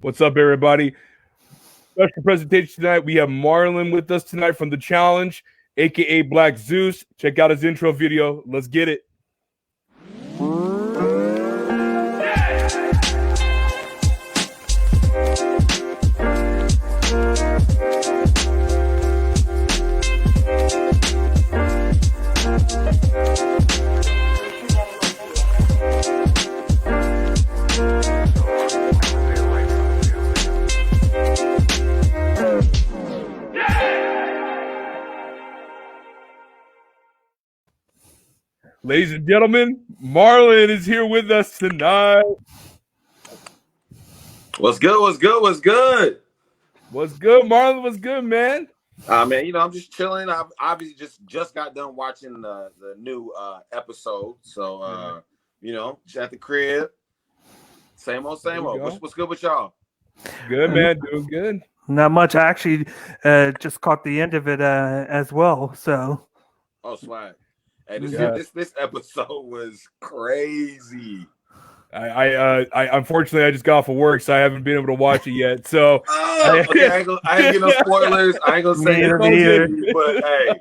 What's up, everybody? Special presentation tonight. We have Marlon with us tonight from The Challenge, aka Black Zeus. Check out his intro video. Let's get it. Ladies and gentlemen, Marlon is here with us tonight. What's good? What's good? What's good? What's good, Marlon? What's good, man? Man, I'm just chilling. I've obviously just got done watching the new episode. So just at the crib. Same old. What's good with y'all? Good, man. Doing good. Not much. I actually just caught the end of it as well. So. Oh, swag. Hey, this episode was crazy. I unfortunately I just got off of work, so I haven't been able to watch it yet. So okay, I ain't get no spoilers. I ain't gonna say it, but hey,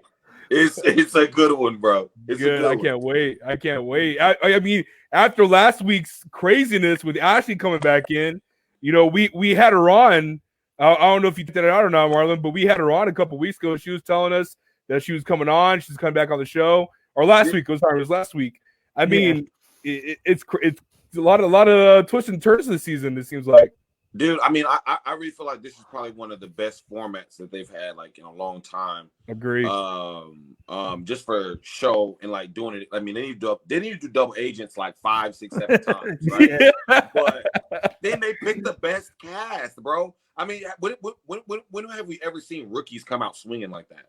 it's a good one, bro. It's good. I can't wait. I mean, after last week's craziness with Ashley coming back in, we had her on. I don't know if you did that out or not, Marlon, but we had her on a couple weeks ago. She was telling us that she was coming on. She's coming back on the show. Or last week. It was last week. I mean, it's a lot of twists and turns this season. It seems like, dude. I mean, I really feel like this is probably one of the best formats that they've had like in a long time. Agree. Just for show and like doing it. I mean, they need to do double agents like 5, 6, 7 times, right? Yeah. But then they picked the best cast, bro. I mean, when have we ever seen rookies come out swinging like that?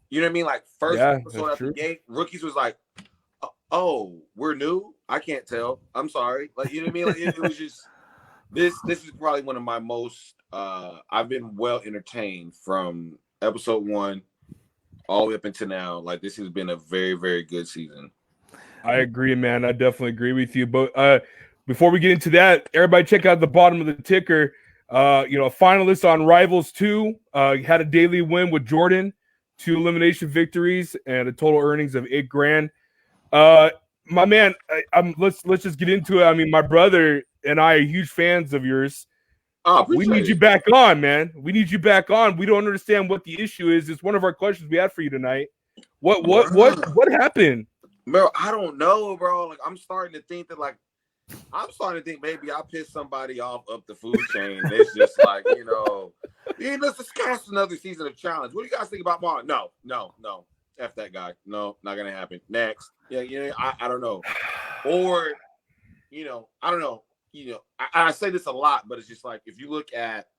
You know what I mean? Like first episode out the gate, rookies was like, "Oh, we're new. I can't tell. I'm sorry." Like, you know what I mean? Like it was just this is probably one of my most. I've been well entertained from episode 1 all the way up until now. Like this has been a very, very good season. I agree, man. I definitely agree with you. But before we get into that, everybody check out the bottom of the ticker. Finalists on Rivals 2 had a daily win with Jordan. 2 elimination victories and a total earnings of $8,000. My man, let's just get into it. I mean, my brother and I are huge fans of yours. We need you back on, man. We need you back on. We don't understand what the issue is. It's one of our questions we had for you tonight. What happened? Bro, I don't know, bro. Like I'm starting to think maybe I pissed somebody off up the food chain. It's just like, let's just cast another season of Challenge. What do you guys think about Marlon? No. F that guy. No, not gonna happen. Next. Yeah, I don't know. Or, I don't know. I say this a lot, but it's just like if you look at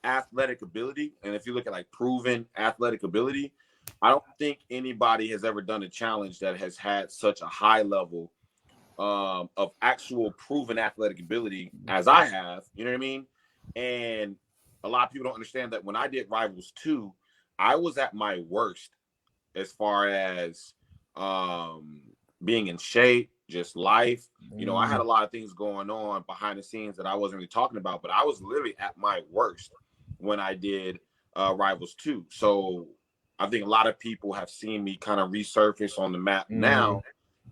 athletic ability and if you look at like proven athletic ability, I don't think anybody has ever done a challenge that has had such a high level of actual proven athletic ability as I have, you know what I mean? And a lot of people don't understand that when I did Rivals 2, I was at my worst as far as being in shape, just life. I had a lot of things going on behind the scenes that I wasn't really talking about, but I was literally at my worst when I did Rivals 2. So I think a lot of people have seen me kind of resurface on the map now.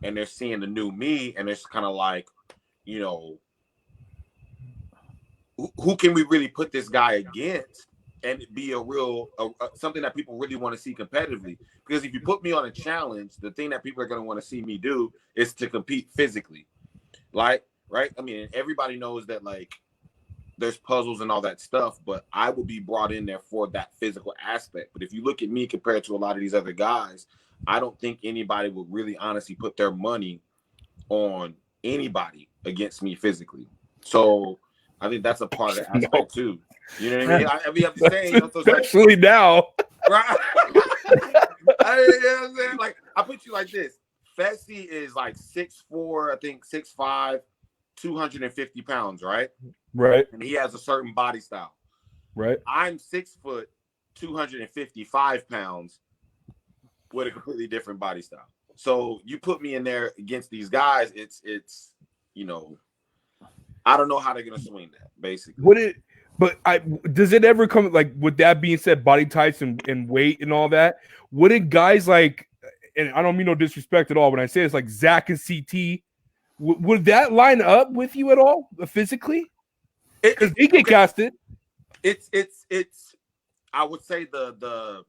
And they're seeing the new me, and it's kind of like, who can we really put this guy against and be a real something that people really want to see competitively? Because if you put me on a challenge, the thing that people are going to want to see me do is to compete physically, like, right? I mean, everybody knows that like there's puzzles and all that stuff, but I will be brought in there for that physical aspect. But if you look at me compared to a lot of these other guys, I don't think anybody would really honestly put their money on anybody against me physically. So I think that's a part of the aspect too. You know what I mean? I mean, I'm just saying, especially now. Right? I'm saying? Like, I put you like this. Fessy is like 6'4", I think 6'5", 250 pounds, right? Right. And he has a certain body style. Right. I'm 6 foot, 255 pounds with a completely different body style. So you put me in there against these guys, it's I don't know how they're gonna swing that. Basically, does it ever come like with that being said, body types and weight and all that? Wouldn't guys like, and I don't mean no disrespect at all when I say it's like Zach and CT, would that line up with you at all physically? Because they get casted. It's. I would say the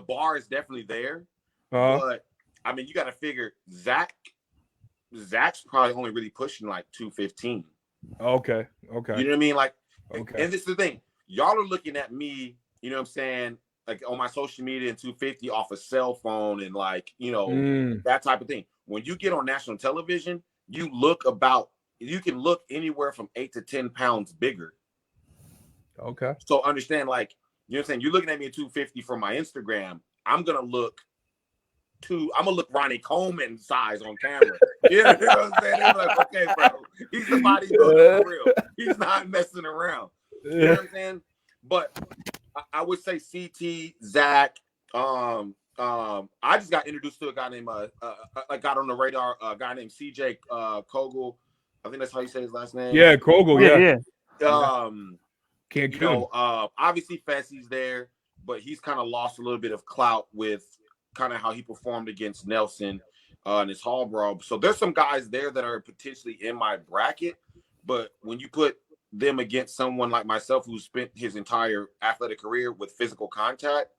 bar is definitely there, but I mean you got to figure Zach's probably only really pushing like 215. Okay. You know what I mean? Like, okay. And this is the thing. Y'all are looking at me, you know what I'm saying, like on my social media and 250 off a cell phone and like, you know, that type of thing. When you get on national television, you can look anywhere from 8 to 10 pounds bigger. Okay. So understand, like, you know what I'm saying? You're looking at me at 250 from my Instagram. I'm gonna look Ronnie Coleman size on camera. You know what I'm saying? They're like, okay, bro, he's the bodybuilder for real. He's not messing around. You know what I'm saying? But I would say CT, Zach. I just got introduced to a guy named I got on the radar, a guy named CJ Kogel. I think that's how you say his last name. Yeah, Kogel. Yeah. Cancun. You know, obviously Fessy's there, but he's kind of lost a little bit of clout with kind of how he performed against Nelson in his hall brawl. So there's some guys there that are potentially in my bracket, but when you put them against someone like myself who spent his entire athletic career with physical contact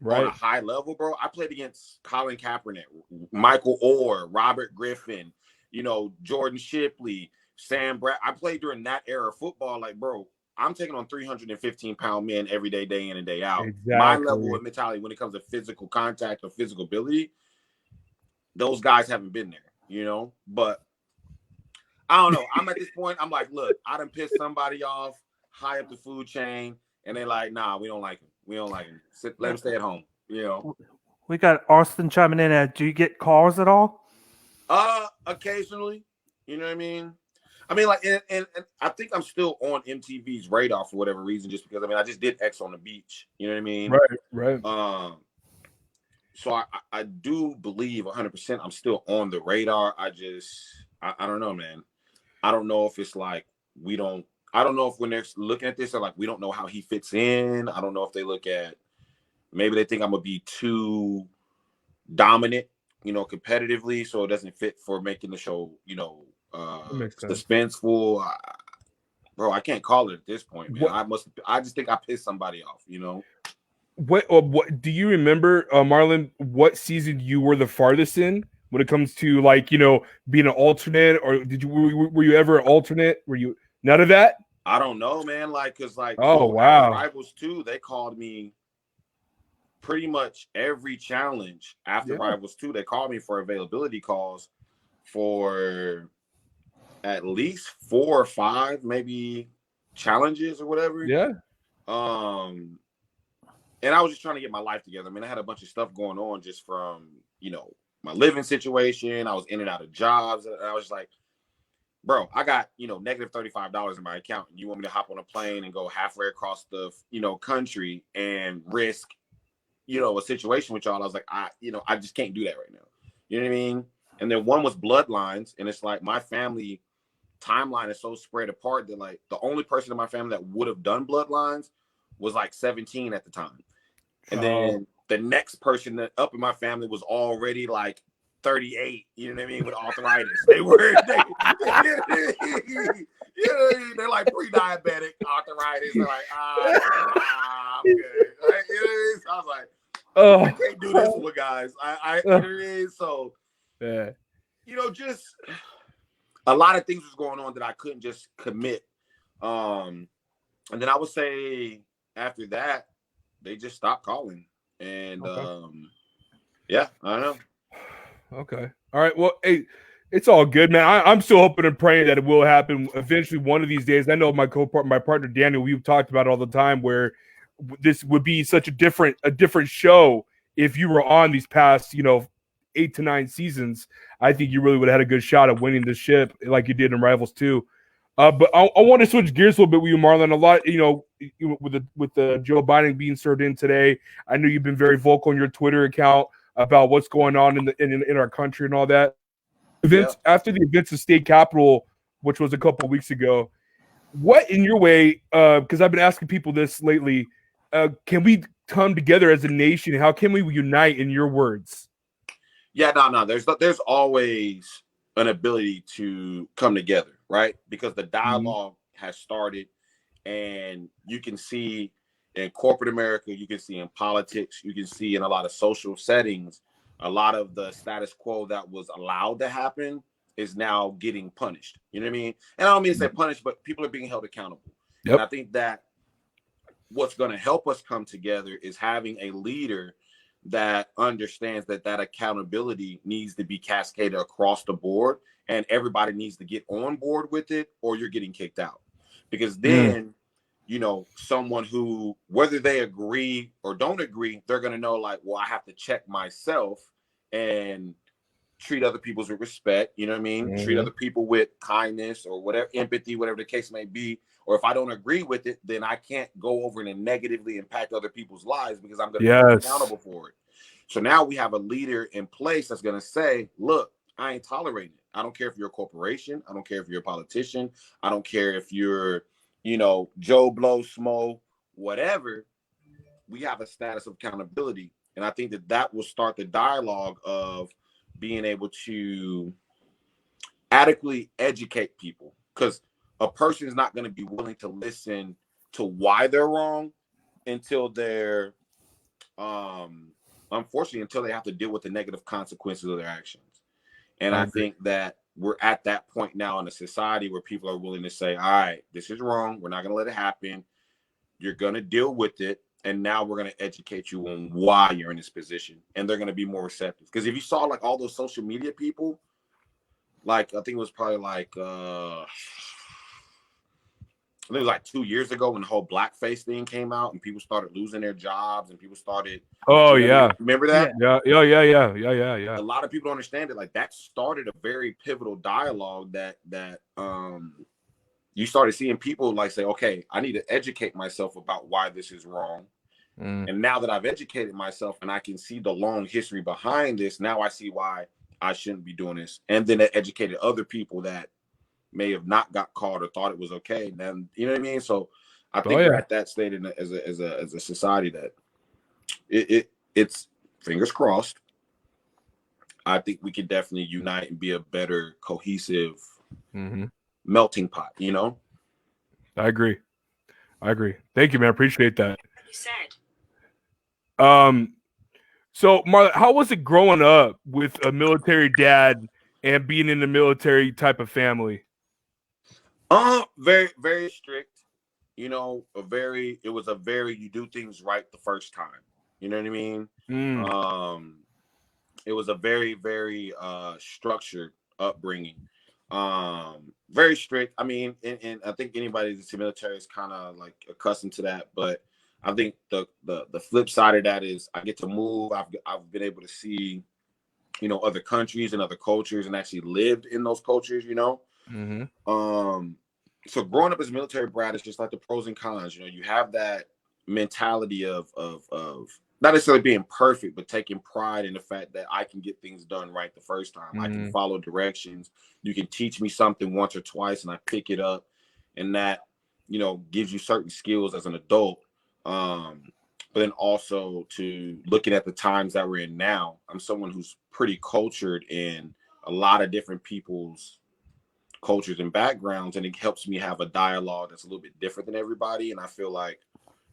on a high level, bro, I played against Colin Kaepernick, Michael Orr, Robert Griffin, you know, Jordan Shipley, Sam Brad. I played during that era of football. Like, bro, I'm taking on 315-pound men every day, day in and day out. Exactly. My level of mentality when it comes to physical contact or physical ability, those guys haven't been there, you know? But I don't know. I'm at this point, I'm like, look, I done pissed somebody off high up the food chain, and they're like, nah, we don't like him. We don't like him. Let him stay at home, you know? We got Austin chiming in. Do you get calls at all? Occasionally. You know what I mean? I mean, like, and I think I'm still on MTV's radar for whatever reason, just because, I mean, I just did X on the Beach. You know what I mean? Right. So I do believe 100% I'm still on the radar. I don't know, man. I don't know if it's like I don't know if when they're looking at this, they're like, we don't know how he fits in. I don't know if they look at, maybe they think I'm going to be too dominant, you know, competitively, so it doesn't fit for making the show, you know, suspenseful. Bro, I can't call it at this point, man. I just think I pissed somebody off, you know. What do you remember, Marlon, what season you were the farthest in when it comes to, like, you know, being an alternate, or were you ever an alternate? Were you none of that? I don't know, man. Like, cause like, wow, Rivals 2, they called me pretty much every challenge after Rivals 2. They called me for availability calls for at least 4 or 5, maybe challenges or whatever. Yeah. And I was just trying to get my life together. I mean, I had a bunch of stuff going on just from, you know, my living situation. I was in and out of jobs. And I was like, bro, I got, you know, negative $35 in my account. And you want me to hop on a plane and go halfway across the, you know, country and risk, you know, a situation with y'all? I was like, I just can't do that right now. You know what I mean? And then one was Bloodlines. And it's like my family timeline is so spread apart that, like, the only person in my family that would have done Bloodlines was like 17 at the time. And then the next person that up in my family was already like 38, you know what I mean, with arthritis. They're like pre-diabetic arthritis. They're like, I'm good. I was like, I can't do this with guys. So, yeah, you know, just a lot of things was going on that I couldn't just commit. And then I would say after that, they just stopped calling. And yeah, I don't know. Okay. All right. Well, hey, it's all good, man. I'm still hoping and praying that it will happen eventually one of these days. I know my partner Daniel, we've talked about it all the time, where this would be such a different show if you were on these past, you know, 8 to 9 seasons. I think you really would have had a good shot at winning the ship like you did in Rivals 2. But I want to switch gears a little bit with you, Marlon. A lot, you know, with the Joe Biden being served in today, I know you've been very vocal on your Twitter account about what's going on in our country and all that. After the events of state capitol, which was a couple of weeks ago, what in your way, because I've been asking people this lately, can we come together as a nation? How can we unite, in your words? Yeah, no. There's always an ability to come together, right? Because the dialogue has started, and you can see in corporate America, you can see in politics, you can see in a lot of social settings, a lot of the status quo that was allowed to happen is now getting punished. You know what I mean? And I don't mean to say punished, but people are being held accountable. Yep. And I think that what's going to help us come together is having a leader that understands that accountability needs to be cascaded across the board, and everybody needs to get on board with it, or you're getting kicked out. Because then, you know, someone who, whether they agree or don't agree, they're going to know, like, well, I have to check myself and treat other people with respect. You know what I mean? Treat other people with kindness or whatever, empathy, whatever the case may be. Or if I don't agree with it, then I can't go over and negatively impact other people's lives, because I'm going to be accountable for it. So now we have a leader in place that's going to say, look, I ain't tolerating it. I don't care if you're a corporation. I don't care if you're a politician. I don't care if you're, you know, Joe Blow, Smo, whatever. We have a status of accountability. And I think that will start the dialogue of being able to adequately educate people, because a person is not going to be willing to listen to why they're wrong until they're, unfortunately, until they have to deal with the negative consequences of their actions. And I think that we're at that point now in a society where people are willing to say, all right, this is wrong. We're not going to let it happen. You're going to deal with it. And now we're going to educate you on why you're in this position. And they're going to be more receptive. Because if you saw like all those social media people, like I think it was probably like, I think it was like 2 years ago when the whole blackface thing came out and people started losing their jobs and people started. Oh, remember that? Yeah. A lot of people don't understand it. Like that started a very pivotal dialogue that you started seeing people like say, okay, I need to educate myself about why this is wrong. And now that I've educated myself and I can see the long history behind this, now I see why I shouldn't be doing this. And then it educated other people that may have not got caught or thought it was okay. And then, you know what I mean? So I think we're at that state as a society that it's fingers crossed. I think we can definitely unite and be a better cohesive melting pot, you know? I agree. Thank you, man. Appreciate that. You said. So Marlon, how was it growing up with a military dad and being in the military type of family? Very, very strict. You know, it was a very, you do things right the first time. You know what I mean? It was a very, very structured upbringing. Very strict. I mean, and I think anybody that's in the military is kind of like accustomed to that. But I think the flip side of that is I get to move. I've been able to see, you know, other countries and other cultures and actually lived in those cultures, you know. So growing up as a military brat is just like the pros and cons. You know, you have that mentality of not necessarily being perfect, but taking pride in the fact that I can get things done right the first time. I can follow directions. You can teach me something once or twice and I pick it up, and that, you know, gives you certain skills as an adult. But then also to looking at the times that we're in now, I'm someone who's pretty cultured in a lot of different people's cultures and backgrounds, and it helps me have a dialogue that's a little bit different than everybody. And I feel like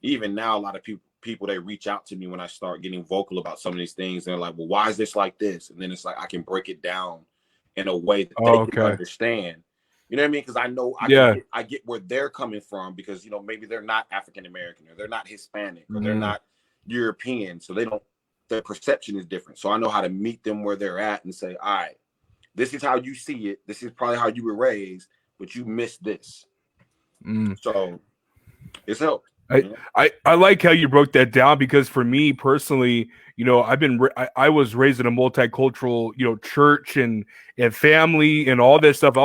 even now, a lot of people they reach out to me when I start getting vocal about some of these things. And they're like, well, why is this like this? And then it's like I can break it down in a way that they can understand. You know what I mean? Because I know I get where they're coming from, because, you know, maybe they're not African American or they're not Hispanic or they're not European. So their perception is different. So I know how to meet them where they're at and say, all right, this is how you see it. This is probably how you were raised, but you missed this. So it's helped. I like how you broke that down, because for me personally, you know, I was raised in a multicultural, you know, church and family and all that stuff. I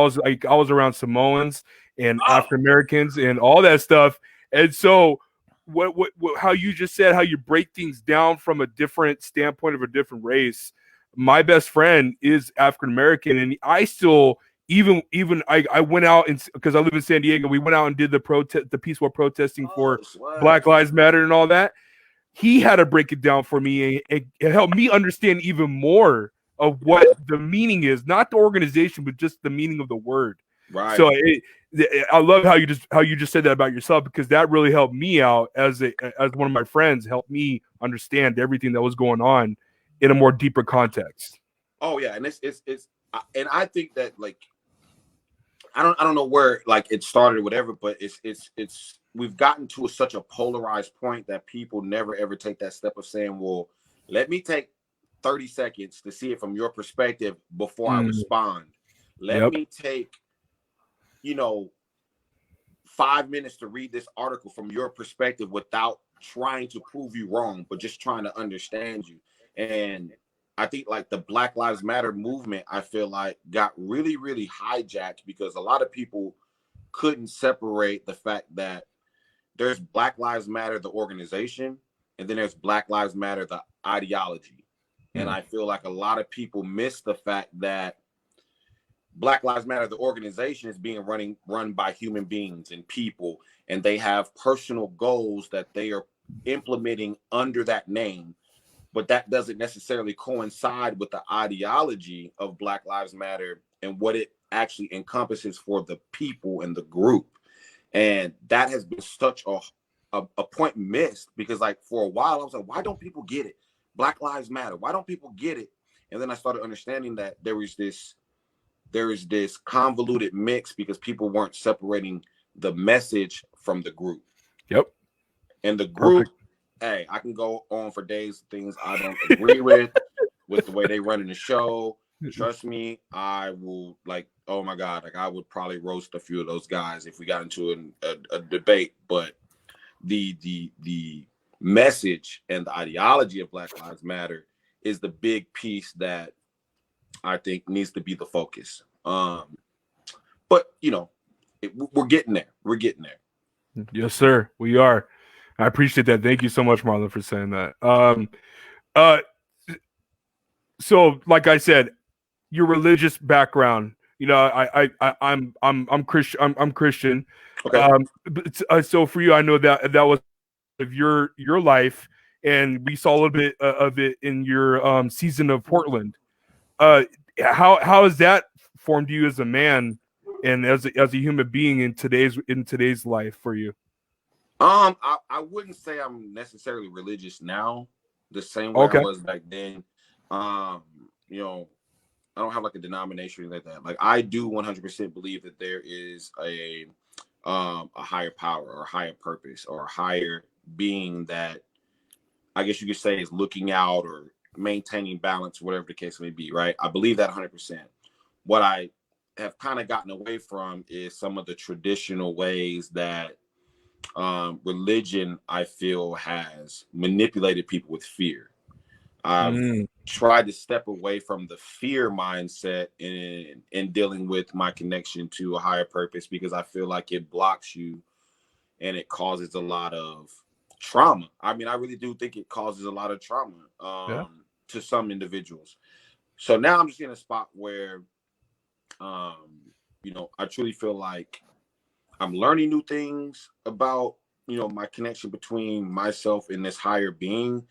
was around Samoans and African Americans and all that stuff. And so what how you just said, how you break things down from a different standpoint of a different race. My best friend is African American, and I still even I went out and because I live in San Diego, we went out and did the peaceful protesting for Black Lives Matter and all that. He had to break it down for me and it helped me understand even more of what the meaning is, not the organization, but just the meaning of the word. Right. So I love how you just said that about yourself, because that really helped me out as one of my friends, helped me understand everything that was going on in a more deeper context. Oh yeah, and it's and I think that like I don't know where like it started or whatever, but it's we've gotten to such a polarized point that people never ever take that step of saying, well, let me take 30 seconds to see it from your perspective before I respond. Let me take, 5 minutes to read this article from your perspective without trying to prove you wrong, but just trying to understand you. And I think like the Black Lives Matter movement, I feel like got really, really hijacked because a lot of people couldn't separate the fact that there's Black Lives Matter, the organization, and then there's Black Lives Matter, the ideology. And I feel like a lot of people miss the fact that Black Lives Matter, the organization, is being run by human beings and people, and they have personal goals that they are implementing under that name. But that doesn't necessarily coincide with the ideology of Black Lives Matter and what it actually encompasses for the people and the group. And that has been such a point missed, because like for a while I was like, why don't people get it? Black Lives Matter. Why don't people get it? And then I started understanding that there is this convoluted mix because people weren't separating the message from the group. Yep. And the group, hey, I can go on for days, things I don't agree with the way they run in the show. Trust me, I will oh my God, I would probably roast a few of those guys if we got into a debate. But the message and the ideology of Black Lives Matter is the big piece that I think needs to be the focus. But we're getting there. We're getting there. Yes, sir. We are. I appreciate that. Thank you so much, Marlon, for saying that. So like I said, your religious background, I'm Christian. I'm Christian. Okay. So for you, I know that was of your life, and we saw a little bit of it in your season of Portland. How has that formed you as a man and as a human being in today's life for you? I wouldn't say I'm necessarily religious now the same way I was back then. I don't have like a denomination like that. Like I do 100% believe that there is a higher power or a higher purpose or a higher being that I guess you could say is looking out or maintaining balance, whatever the case may be, right? I believe that 100%. What I have kind of gotten away from is some of the traditional ways that religion, I feel, has manipulated people with fear. I've tried to step away from the fear mindset in dealing with my connection to a higher purpose, because I feel like it blocks you and it causes a lot of trauma. I mean, I really do think it causes a lot of trauma to some individuals. So now I'm just in a spot where, I truly feel like I'm learning new things about, my connection between myself and this higher being,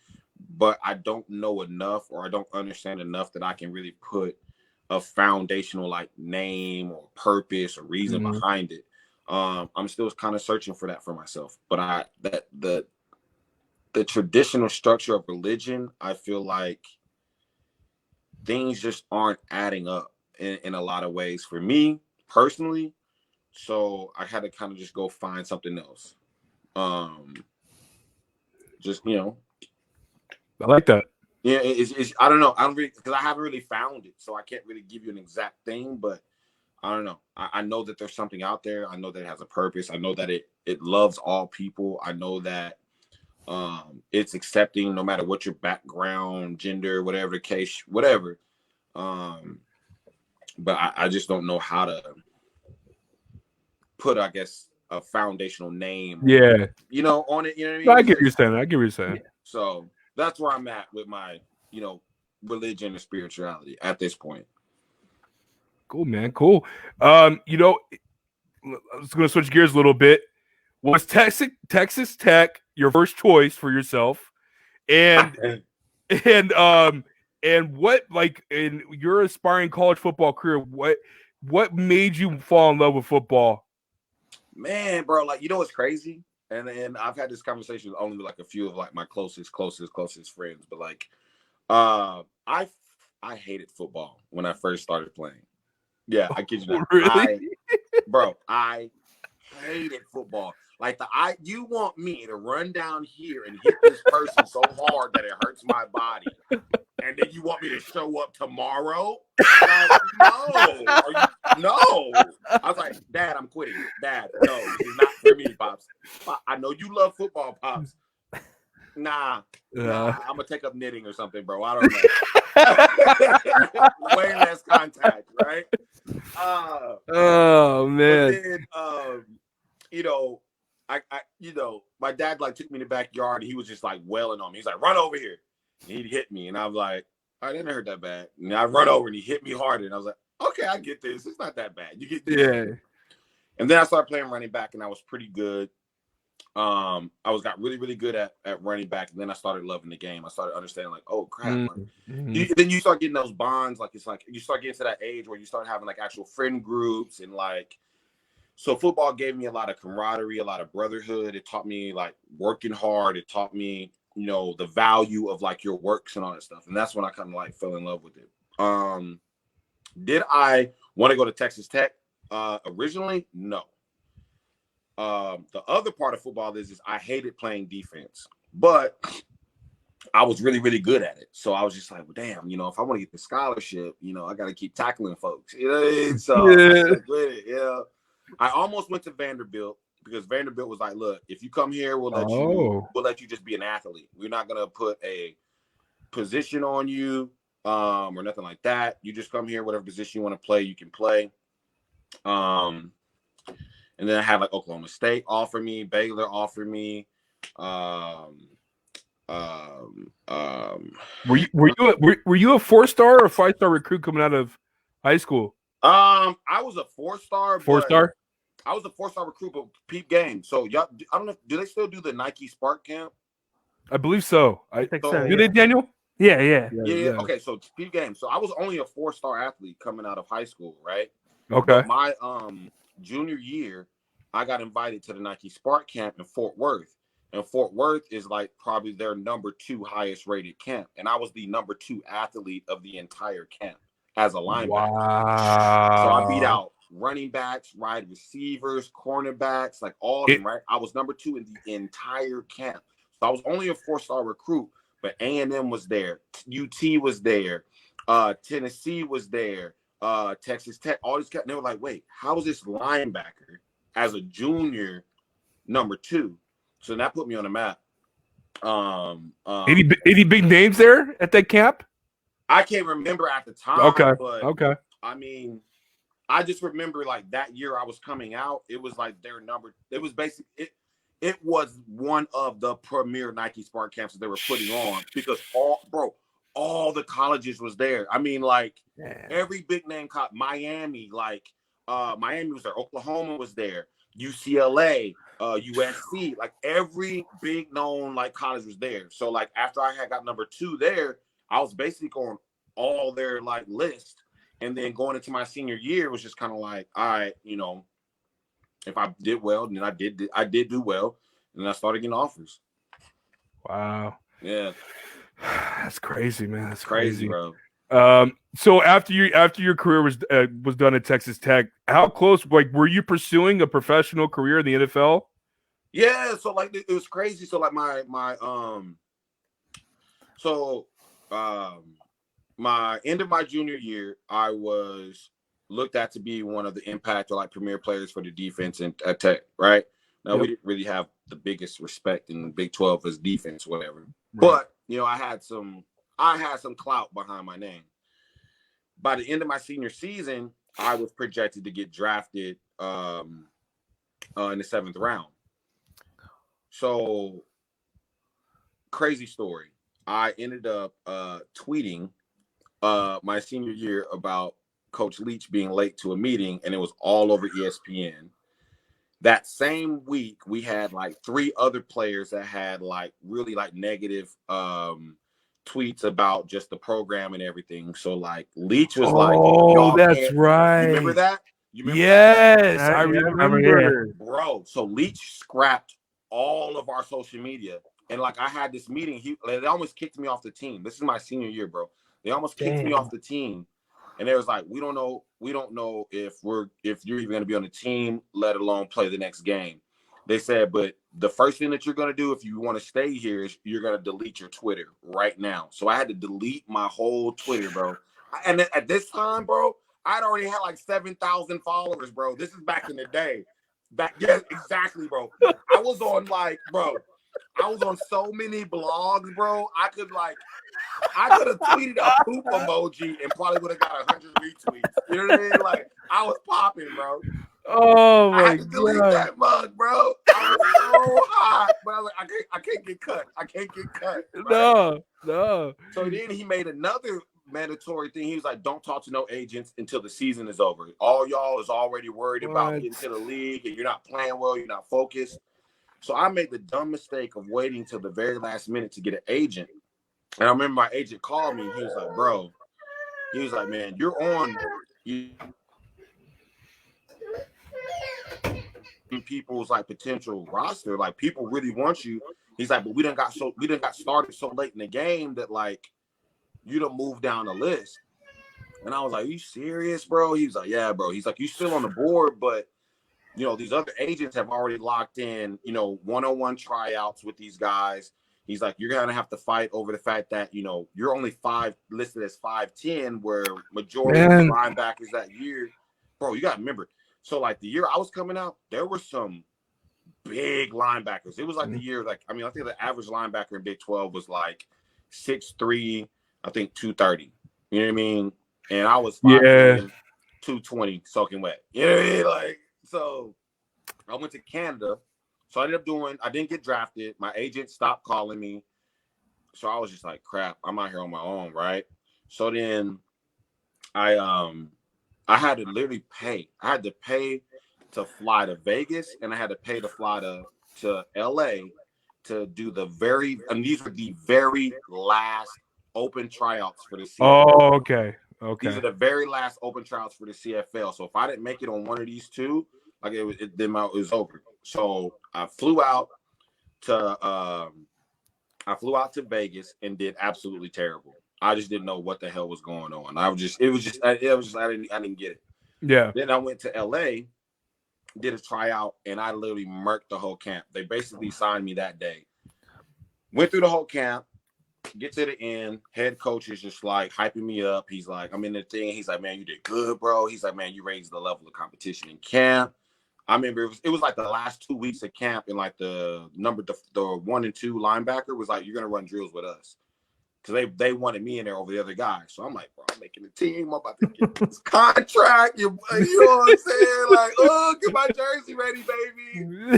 but I don't know enough or I don't understand enough that I can really put a foundational like name or purpose or reason behind it. I'm still kind of searching for that for myself, but the traditional structure of religion, I feel like things just aren't adding up in a lot of ways for me personally. So I had to kind of just go find something else. I like that. Yeah, it's I don't know. I don't really, because I haven't really found it, so I can't really give you an exact thing. But I don't know. I know that there's something out there. I know that it has a purpose. I know that it loves all people. I know that it's accepting no matter what your background, gender, whatever the case, whatever. But I just don't know how to put, I guess, a foundational name. On it. You know what I mean? I get what you're saying. So that's where I'm at with my, religion and spirituality at this point. Cool, man. Cool. You know, I was going to switch gears a little bit. Was Texas Tech your first choice for yourself? And and and what, like, in your aspiring college football career, what made you fall in love with football? Man, bro, like, you know what's crazy? And I've had this conversation with only like a few of like my closest friends, but like, I hated football when I first started playing. Yeah, I kid you not. Really? I hated football. Like, you want me to run down here and hit this person so hard that it hurts my body, and then you want me to show up tomorrow? Like, no. I was like, Dad, I'm quitting. Dad, no, this is not for me, Pops. I know you love football, Pops. Nah, I'm gonna take up knitting or something, bro. I don't know. Way less contact, right? Oh man. But then, you know, my dad like took me in the backyard and he was just like wailing on me. He's like, run over here. And he'd hit me, and I was like, I didn't hurt that bad. And I run over and he hit me harder, and I was like, okay, I get this. It's not that bad. You get this. Yeah. And then I started playing running back, and I was pretty good. I got really, really good at running back, and then I started loving the game. I started understanding, like, oh crap. Then you start getting those bonds, like, it's like you start getting to that age where you start having like actual friend groups, and like, so football gave me a lot of camaraderie, a lot of brotherhood. It taught me like working hard. It taught me, you know, the value of like your works and all that stuff. And that's when I kind of like fell in love with it. Did I want to go to Texas Tech? Originally, no. The other part of football is I hated playing defense, but I was really, really good at it. So I was just like, well, damn, you know, if I want to get the scholarship, you know, I got to keep tackling folks. You know, so I stuck with it. Yeah. I almost went to Vanderbilt because Vanderbilt was like, look, if you come here, we'll let you just be an athlete. We're not gonna put a position on you or nothing like that. You just come here, whatever position you want to play, you can play. And then I had like Oklahoma State offer me, Baylor offered me. Were you a 4-star or 5-star recruit coming out of high school? I was a 4-star. 4-star? I was a 4-star recruit, but peep game. So y'all, I don't know, do they still do the Nike Spark Camp? I believe so. I think so. Do they, Daniel? Yeah. Okay, so peep game. So I was only a 4-star athlete coming out of high school, right? Okay. But my junior year, I got invited to the Nike Spark Camp in Fort Worth. And Fort Worth is like probably their number 2 highest rated camp. And I was the number 2 athlete of the entire camp as a linebacker. Wow. So I beat out running backs, wide receivers, cornerbacks, like all of them, right? I was number 2 in the entire camp. So I was only a 4-star recruit, but A&M was there, UT was there, Tennessee was there, Texas Tech, all these camps. They were like, wait, how is this linebacker as a junior number 2? So that put me on the map. Any big names there at that camp? I can't remember at the time. Okay. I mean, I just remember like that year I was coming out. It was like their number. It was basically it was one of the premier Nike Spark camps that they were putting on because all the colleges was there. I mean, like every big name Miami, like Miami was there, Oklahoma was there, UCLA, USC, like every big known like college was there. So like after I had got number 2 there, I was basically on all their like list. And then going into my senior year was just kind of like, all right, you know, if I did well, then I did do well. And then I started getting offers. Wow. Yeah. That's crazy, man. That's crazy, bro. So after your career was done at Texas Tech, how close, like, were you pursuing a professional career in the NFL? Yeah, so like it was crazy. So like my end of my junior year, I was looked at to be one of the impact or like premier players for the defense at Tech, right? Now we didn't really have the biggest respect in the Big 12 as defense, whatever. Right. But you know, I had some clout behind my name. By the end of my senior season, I was projected to get drafted in the 7th round. So crazy story. I ended up tweeting my senior year about Coach Leach being late to a meeting, and it was all over ESPN. That same week, we had like 3 other players that had like really like negative tweets about just the program and everything. So like Leach was like, "Oh, that's you right. remember that? You remember Yes, that? I Yeah, I remember. remember, bro?" So Leach scrapped all of our social media, and like I had this meeting. They almost kicked me off the team. This is my senior year, bro. They almost kicked me off the team, and they was like, we don't know if you're even going to be on the team, let alone play the next game. They said, but the first thing that you're going to do if you want to stay here is you're going to delete your Twitter right now. So I had to delete my whole Twitter, bro. And at this time, bro, I'd already had like 7,000 followers, bro. This is back in the day. Yeah, exactly, bro. I was on so many blogs, bro. I could have tweeted a poop emoji and probably would have got 100 retweets. You know what I mean? Like, I was popping, bro. Oh I my had to delete god. that mug, bro. I was so hot, but I was like, I can't get cut. I can't get cut. Right? No. So then he made another mandatory thing. He was like, don't talk to no agents until the season is over. All y'all is already worried about getting to the league and you're not playing well, you're not focused. So I made the dumb mistake of waiting till the very last minute to get an agent. And I remember my agent called me. He was like, bro, he was like, man, you're on people's like potential roster. Like, people really want you. He's like, but we done got started so late in the game that like you done moved down the list. And I was like, are you serious, bro? He was like, yeah, bro. He's like, you still on the board, but you know, these other agents have already locked in, you know, one-on-one tryouts with these guys. He's like, you're gonna have to fight over the fact that, you know, you're only listed as 5'10", where majority of the linebackers that year, bro, you gotta remember. So like the year I was coming out, there were some big linebackers. It was like the year, like, I mean, I think the average linebacker in Big 12 was like 6'3", I think 230. You know what I mean? And I was 5'10", 220 soaking wet. You know what I mean? Like, so I went to Canada. So I didn't get drafted. My agent stopped calling me. So I was just like, crap, I'm out here on my own, right? So then I had to literally pay. I had to pay to fly to Vegas, and I had to pay to fly to LA to do these were the very last open tryouts for the CFL. Oh, okay. These are the very last open tryouts for the CFL. So if I didn't make it on one of these two, like it was over. So I flew out to Vegas and did absolutely terrible. I just didn't know what the hell was going on. I didn't get it. Yeah. Then I went to LA, did a tryout, and I literally murked the whole camp. They basically signed me that day. Went through the whole camp, get to the end. Head coach is just like hyping me up. He's like, I'm in the thing. He's like, man, you did good, bro. He's like, man, you raised the level of competition in camp. I remember it was like the last 2 weeks of camp, and like the 1 and 2 linebacker was like, you're gonna run drills with us, because they wanted me in there over the other guys. So I'm like, bro, I'm making the team. I'm about to get this contract. You know what I'm saying? Like, oh, get my jersey ready, baby.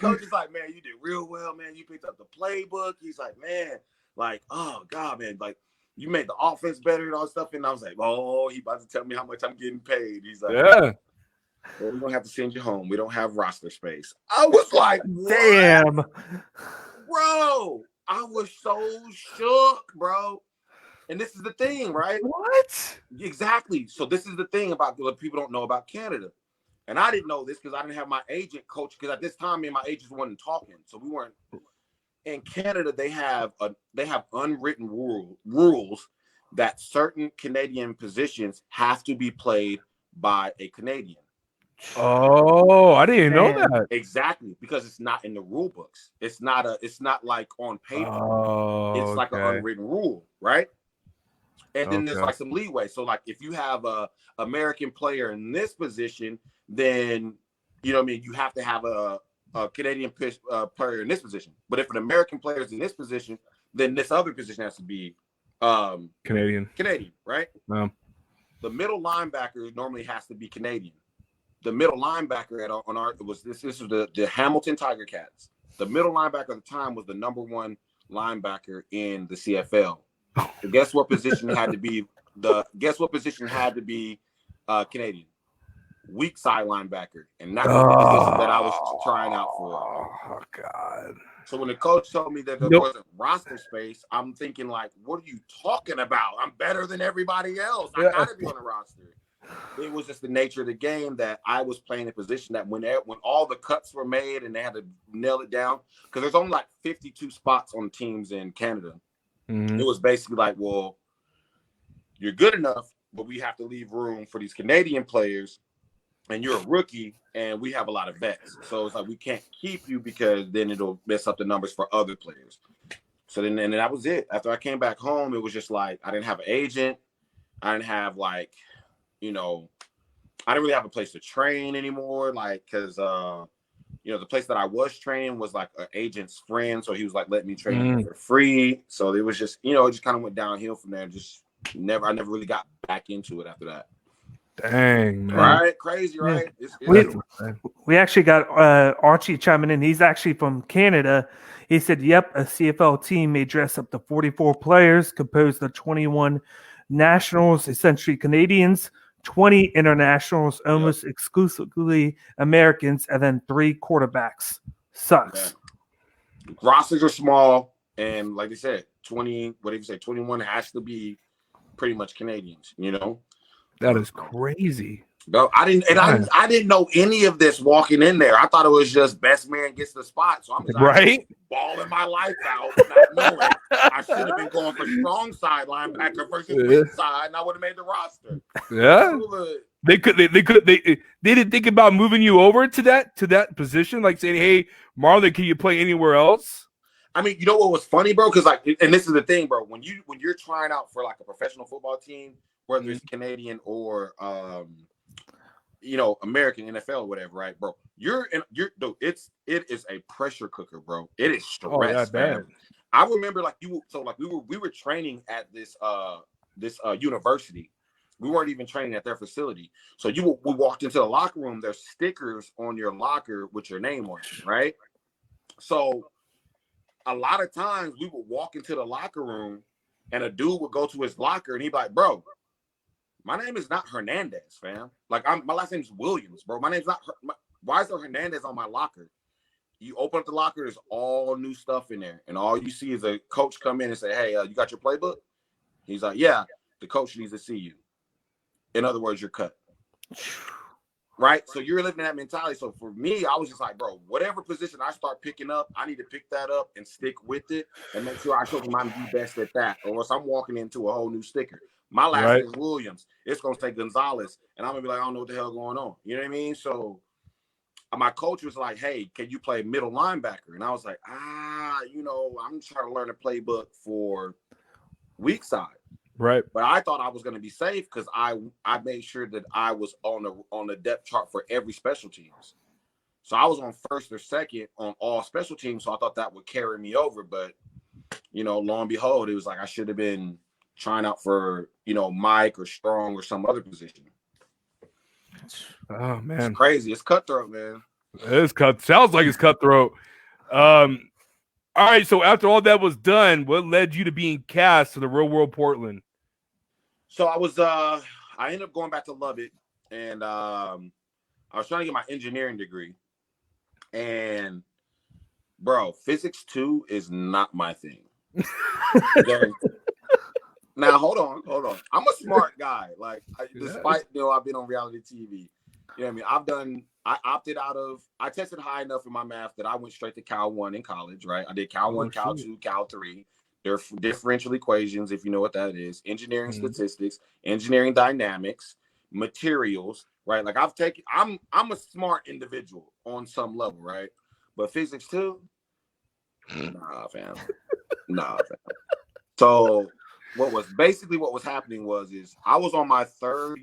Coach is like, man, you did real well, man. You picked up the playbook. He's like, man, like, oh God, man, like, you made the offense better and all that stuff. And I was like, oh, he about to tell me how much I'm getting paid. He's like, yeah, well, we're gonna have to send you home. We don't have roster space. I was like, damn, bro. I was so shook, bro. And this is the thing, right? what? Exactly. So this is the thing about what people don't know about Canada. And I didn't know this because I didn't have my agent coach, because at this time me and my agents wasn't talking. So we weren't. In Canada, they have unwritten rules that certain Canadian positions have to be played by a Canadian. Oh, I didn't know that. Exactly, because it's not in the rule books. It's not like on paper. Oh, it's like an unwritten rule, right? And then there's like some leeway. So like if you have a American player in this position, then you know what I mean, you have to have a Canadian player in this position. But if an American player is in this position, then this other position has to be Canadian, right? The middle linebacker normally has to be Canadian. The middle linebacker this was the Hamilton Tiger Cats. The middle linebacker at the time was the number 1 linebacker in the CFL. So guess what position had to be guess what position had to be Canadian? Weak side linebacker, and that's the position that I was trying out for. Oh God! So when the coach told me that there wasn't roster space, I'm thinking like, what are you talking about? I'm better than everybody else. I gotta be on the roster. It was just the nature of the game that I was playing a position that when all the cuts were made and they had to nail it down, because there's only like 52 spots on teams in Canada. It was basically like, well, you're good enough, but we have to leave room for these Canadian players, and you're a rookie, and we have a lot of vets. So it's like we can't keep you because then it'll mess up the numbers for other players. So then that was it. After I came back home, it was just like I didn't have an agent. I didn't have like, you know, I didn't really have a place to train anymore. Like, because, you know, the place that I was training was like an agent's friend. So he was like, let me train for free. So it was just, you know, it just kind of went downhill from there. I never really got back into it after that. Dang, man. Right? Crazy, right? We actually got Archie chiming in. He's actually from Canada. He said, yep, a CFL team may dress up to 44 players, composed of 21 nationals, essentially Canadians, 20 internationals, almost exclusively Americans, and then 3 quarterbacks. Sucks. Yeah. Rosters are small, and like they said, 21 has to be pretty much Canadians, you know? That is crazy. No, I didn't know any of this walking in there. I thought it was just best man gets the spot. So I'm just balling my life out, not knowing I should have been going for strong side linebacker versus weak side, and I would have made the roster. Yeah, they didn't think about moving you over to that position, like saying, "Hey, Marlon, can you play anywhere else?" I mean, you know what was funny, bro? Because like, and this is the thing, bro. When you're trying out for like a professional football team, whether it's Canadian or you know, American NFL or whatever, right, bro? It is a pressure cooker, bro. It is stress, man. I remember we were training at this university. We weren't even training at their facility. So we walked into the locker room, there's stickers on your locker with your name on it, right? So a lot of times we would walk into the locker room and a dude would go to his locker and he'd be like, bro, my name is not Hernandez, fam. Like my last name is Williams, bro. My name's not. Why is there Hernandez on my locker? You open up the locker, there's all new stuff in there, and all you see is a coach come in and say, "Hey, you got your playbook?" He's like, "Yeah." The coach needs to see you. In other words, you're cut. Right? So you're living that mentality. So for me, I was just like, bro, whatever position I start picking up, I need to pick that up and stick with it and make sure I show them I'm the best at that, or else I'm walking into a whole new sticker. My last name is Williams. It's going to say Gonzalez. And I'm going to be like, I don't know what the hell going on. You know what I mean? So my coach was like, hey, can you play middle linebacker? And I was like, you know, I'm trying to learn a playbook for weak side. Right. But I thought I was going to be safe because I made sure that I was on the depth chart for every special teams. So I was on first or second on all special teams. So I thought that would carry me over. But, you know, lo and behold, it was like I should have been trying out for, you know, Mike or Strong or some other position. Oh man, it's crazy. It's cutthroat, man. It's sounds like it's cutthroat. All right. So after all that was done, what led you to being cast to the Real World Portland? So I ended up going back to Lubbock, and I was trying to get my engineering degree. And bro, physics 2 is not my thing. Now, hold on. I'm a smart guy. Like, despite, you know, I've been on reality TV. You know what I mean? I tested high enough in my math that I went straight to Cal 1 in college, right? I did Cal 1, Cal 2, Cal 3. They're differential equations, if you know what that is. Engineering statistics, engineering dynamics, materials, right? Like I'm a smart individual on some level, right? But physics 2? Nah, fam. So what was happening was I was on my third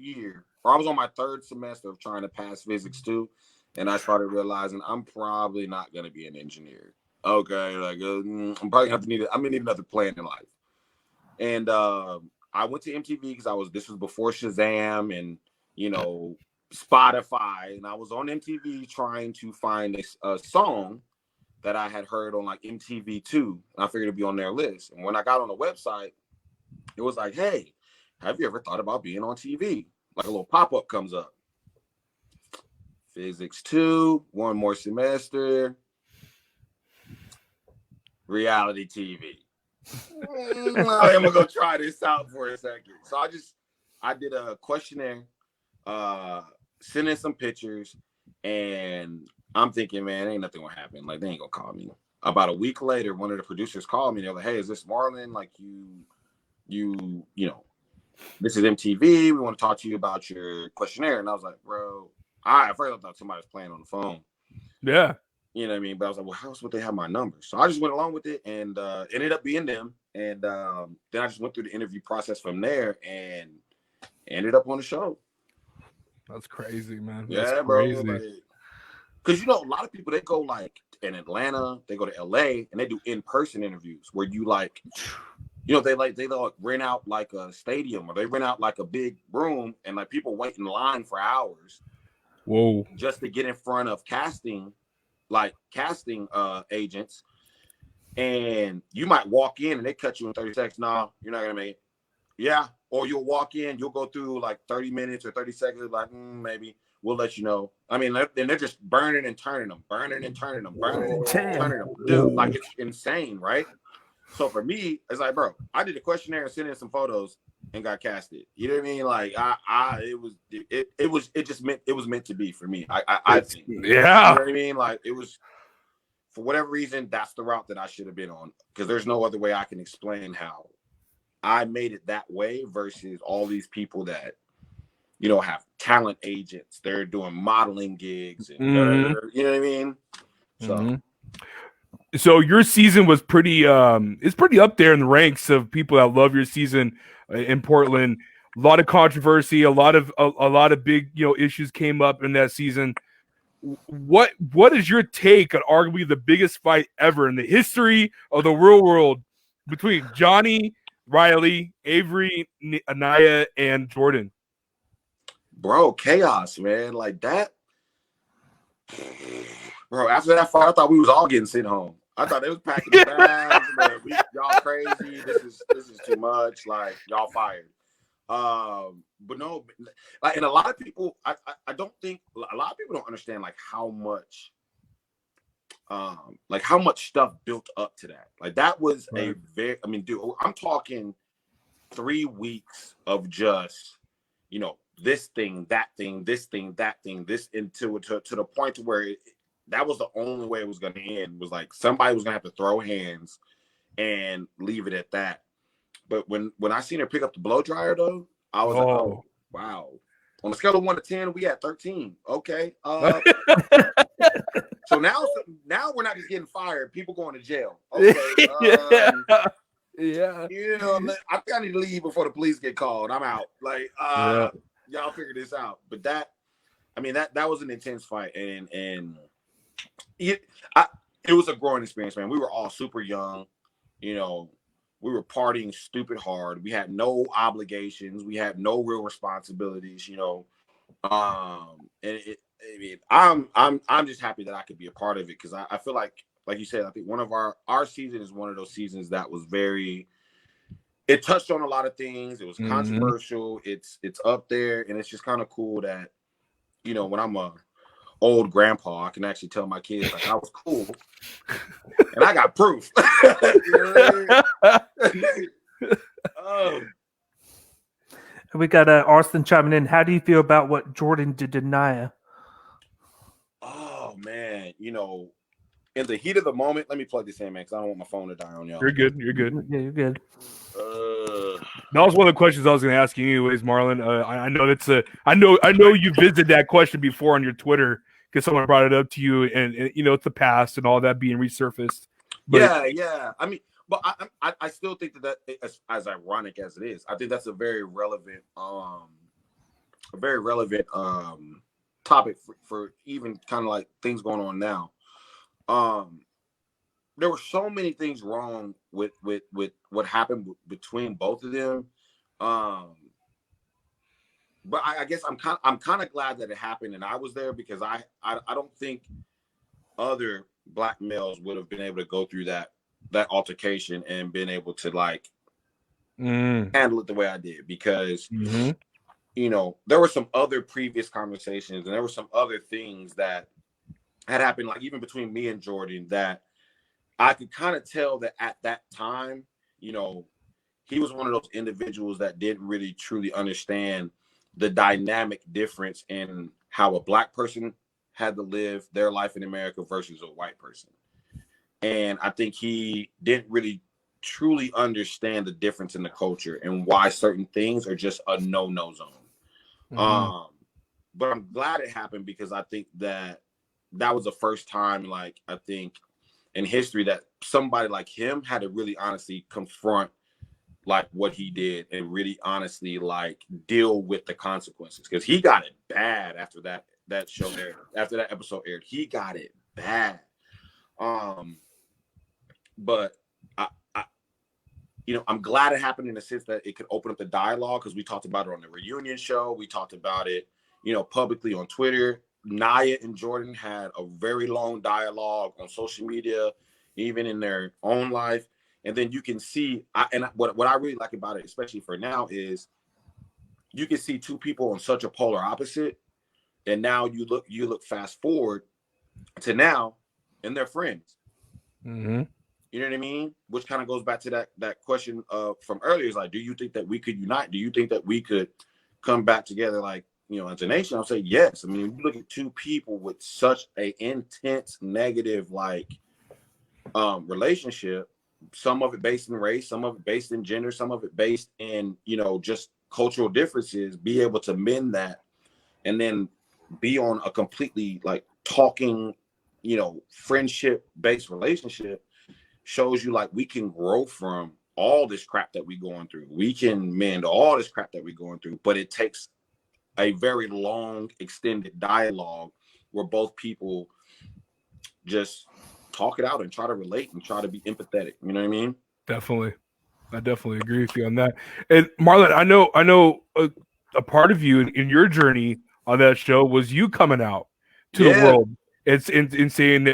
semester of trying to pass physics 2, and I started realizing I'm probably not going to be an engineer. Okay, like I'm probably I'm gonna need another plan in life. And I went to MTV because this was before Shazam and, you know, Spotify, and I was on MTV trying to find a song that I had heard on like MTV2. I figured it'd be on their list. And when I got on the website, it was like, hey, have you ever thought about being on TV? Like a little pop-up comes up. Physics 2, one more semester. Reality TV. I'm gonna go try this out for a second. So I did a questionnaire, sent in some pictures, and I'm thinking, man, ain't nothing gonna happen. Like, they ain't gonna call me. About a week later, one of the producers called me. They're like, "Hey, is this Marlon? Like, you know, this is MTV. We want to talk to you about your questionnaire." And I was like, bro, at first I thought somebody was playing on the phone. Yeah. You know what I mean? But I was like, well, how else would they have my number? So I just went along with it and ended up being them. And then I just went through the interview process from there and ended up on the show. That's crazy, man. Yeah, That's bro. crazy. Because, you know, a lot of people, they go like in Atlanta, they go to LA and they do in-person interviews where you like, you know, they rent out like a stadium or they rent out like a big room and like people wait in line for hours. Whoa. Just to get in front of casting agents, and you might walk in and they cut you in 30 seconds. No, you're not gonna make it. Yeah, or you'll walk in, you'll go through like 30 minutes or 30 seconds, like maybe we'll let you know. I mean, they're just burning and turning them, dude. Like, it's insane, right? So for me, it's like, bro, I did a questionnaire and sent in some photos and got casted. You know what I mean? Like, it was meant to be for me. I think. Yeah. You know what I mean? Like, it was, for whatever reason, that's the route that I should have been on. Because there's no other way I can explain how I made it that way versus all these people that, you know, have talent agents. They're doing modeling gigs and you know what I mean? So. So your season was pretty it's pretty up there in the ranks of people that love your season in Portland. A lot of controversy, a lot of big, you know, issues came up in that season. What is your take on arguably the biggest fight ever in the history of the real world between Johnny, Riley, Avery, Anaya, and Jordan? Bro, chaos, man. Like that. Bro, after that fight, I thought we was all getting sent home. I thought they was packing the bags. Man, y'all crazy. This is too much. Like, y'all fired. But no, like, and a lot of people, I don't think a lot of people don't understand like how much stuff built up to that. Like, that was a very, I mean, dude, I'm talking 3 weeks of just, you know, this thing, that thing, this thing, that thing, this into to the point to where that was the only way it was going to end, was like somebody was going to have to throw hands and leave it at that. But when I seen her pick up the blow dryer, though, I was like, oh, wow. On a scale of 1 to 10, we had 13. Okay. So now we're not just getting fired. People going to jail. Okay. Yeah. You know, I think I need to leave before the police get called. I'm out. Like, y'all figure this out. But that was an intense fight, and it was a growing experience, man. We were all super young, you know. We were partying stupid hard. We had no obligations. We had no real responsibilities, you know. I'm just happy that I could be a part of it, because I feel like you said, I think one of our season is one of those seasons that was it touched on a lot of things. It was controversial. It's up there, and it's just kind of cool that, you know, when I'm a old grandpa, I can actually tell my kids, like, I was cool and I got proof. You know what I mean? We got Austin chiming in. How do you feel about what Jordan did to Naya? Oh man, you know, in the heat of the moment, let me plug this in, man, because I don't want my phone to die on y'all. You're good. Yeah, you're good. That was one of the questions I was going to ask you, anyways, Marlon. I know I know you visited that question before on your Twitter because someone brought it up to you, and you know, it's the past and all that being resurfaced. But, yeah. I mean, but I still think that as ironic as it is, I think that's a very relevant topic for even kind of like things going on now. There were so many things wrong with what happened between both of them. But I guess I'm kind of glad that it happened and I was there, because I don't think other black males would have been able to go through that altercation and been able to, like, handle it the way I did because Mm-hmm. you know, there were some other previous conversations and there were some other things that had happened, like even between me and Jordan, that I could kind of tell that at that time, you know, he was one of those individuals that didn't really truly understand the dynamic difference in how a black person had to live their life in America versus a white person. And I think he didn't really truly understand the difference in the culture and why certain things are just a no-no zone. Mm-hmm. But I'm glad it happened because I think that that was the first time, like, I think in history that somebody like him had to really honestly confront like what he did and really honestly like deal with the consequences because he got it bad after that show aired. After that episode aired, he got it bad. But I you know, I'm glad it happened in the sense that it could open up the dialogue because we talked about it on the reunion show. We talked about it, you know, publicly on Twitter. Naya and Jordan had a very long dialogue on social media, even in their own life. And then you can see, what I really like about it, especially for now, is you can see two people on such a polar opposite. And now you look fast forward to now, and they're friends. Mm-hmm. You know what I mean? Which kind of goes back to that question from earlier. Is like, do you think that we could unite? Do you think that we could come back together, like, you know, as a nation? I'll say yes. I mean, you look at two people with such a intense negative like relationship. Some of it based in race, some of it based in gender, some of it based in, you know, just cultural differences. Be able to mend that, and then be on a completely like talking, you know, friendship based relationship shows you like we can grow from all this crap that we're going through. We can mend all this crap that we're going through, but it takes a very long, extended dialogue where both people just talk it out and try to relate and try to be empathetic. You know what I mean? Definitely. I definitely agree with you on that. And Marlon, I know a part of you in your journey on that show was you coming out to the Yeah, world. It's in saying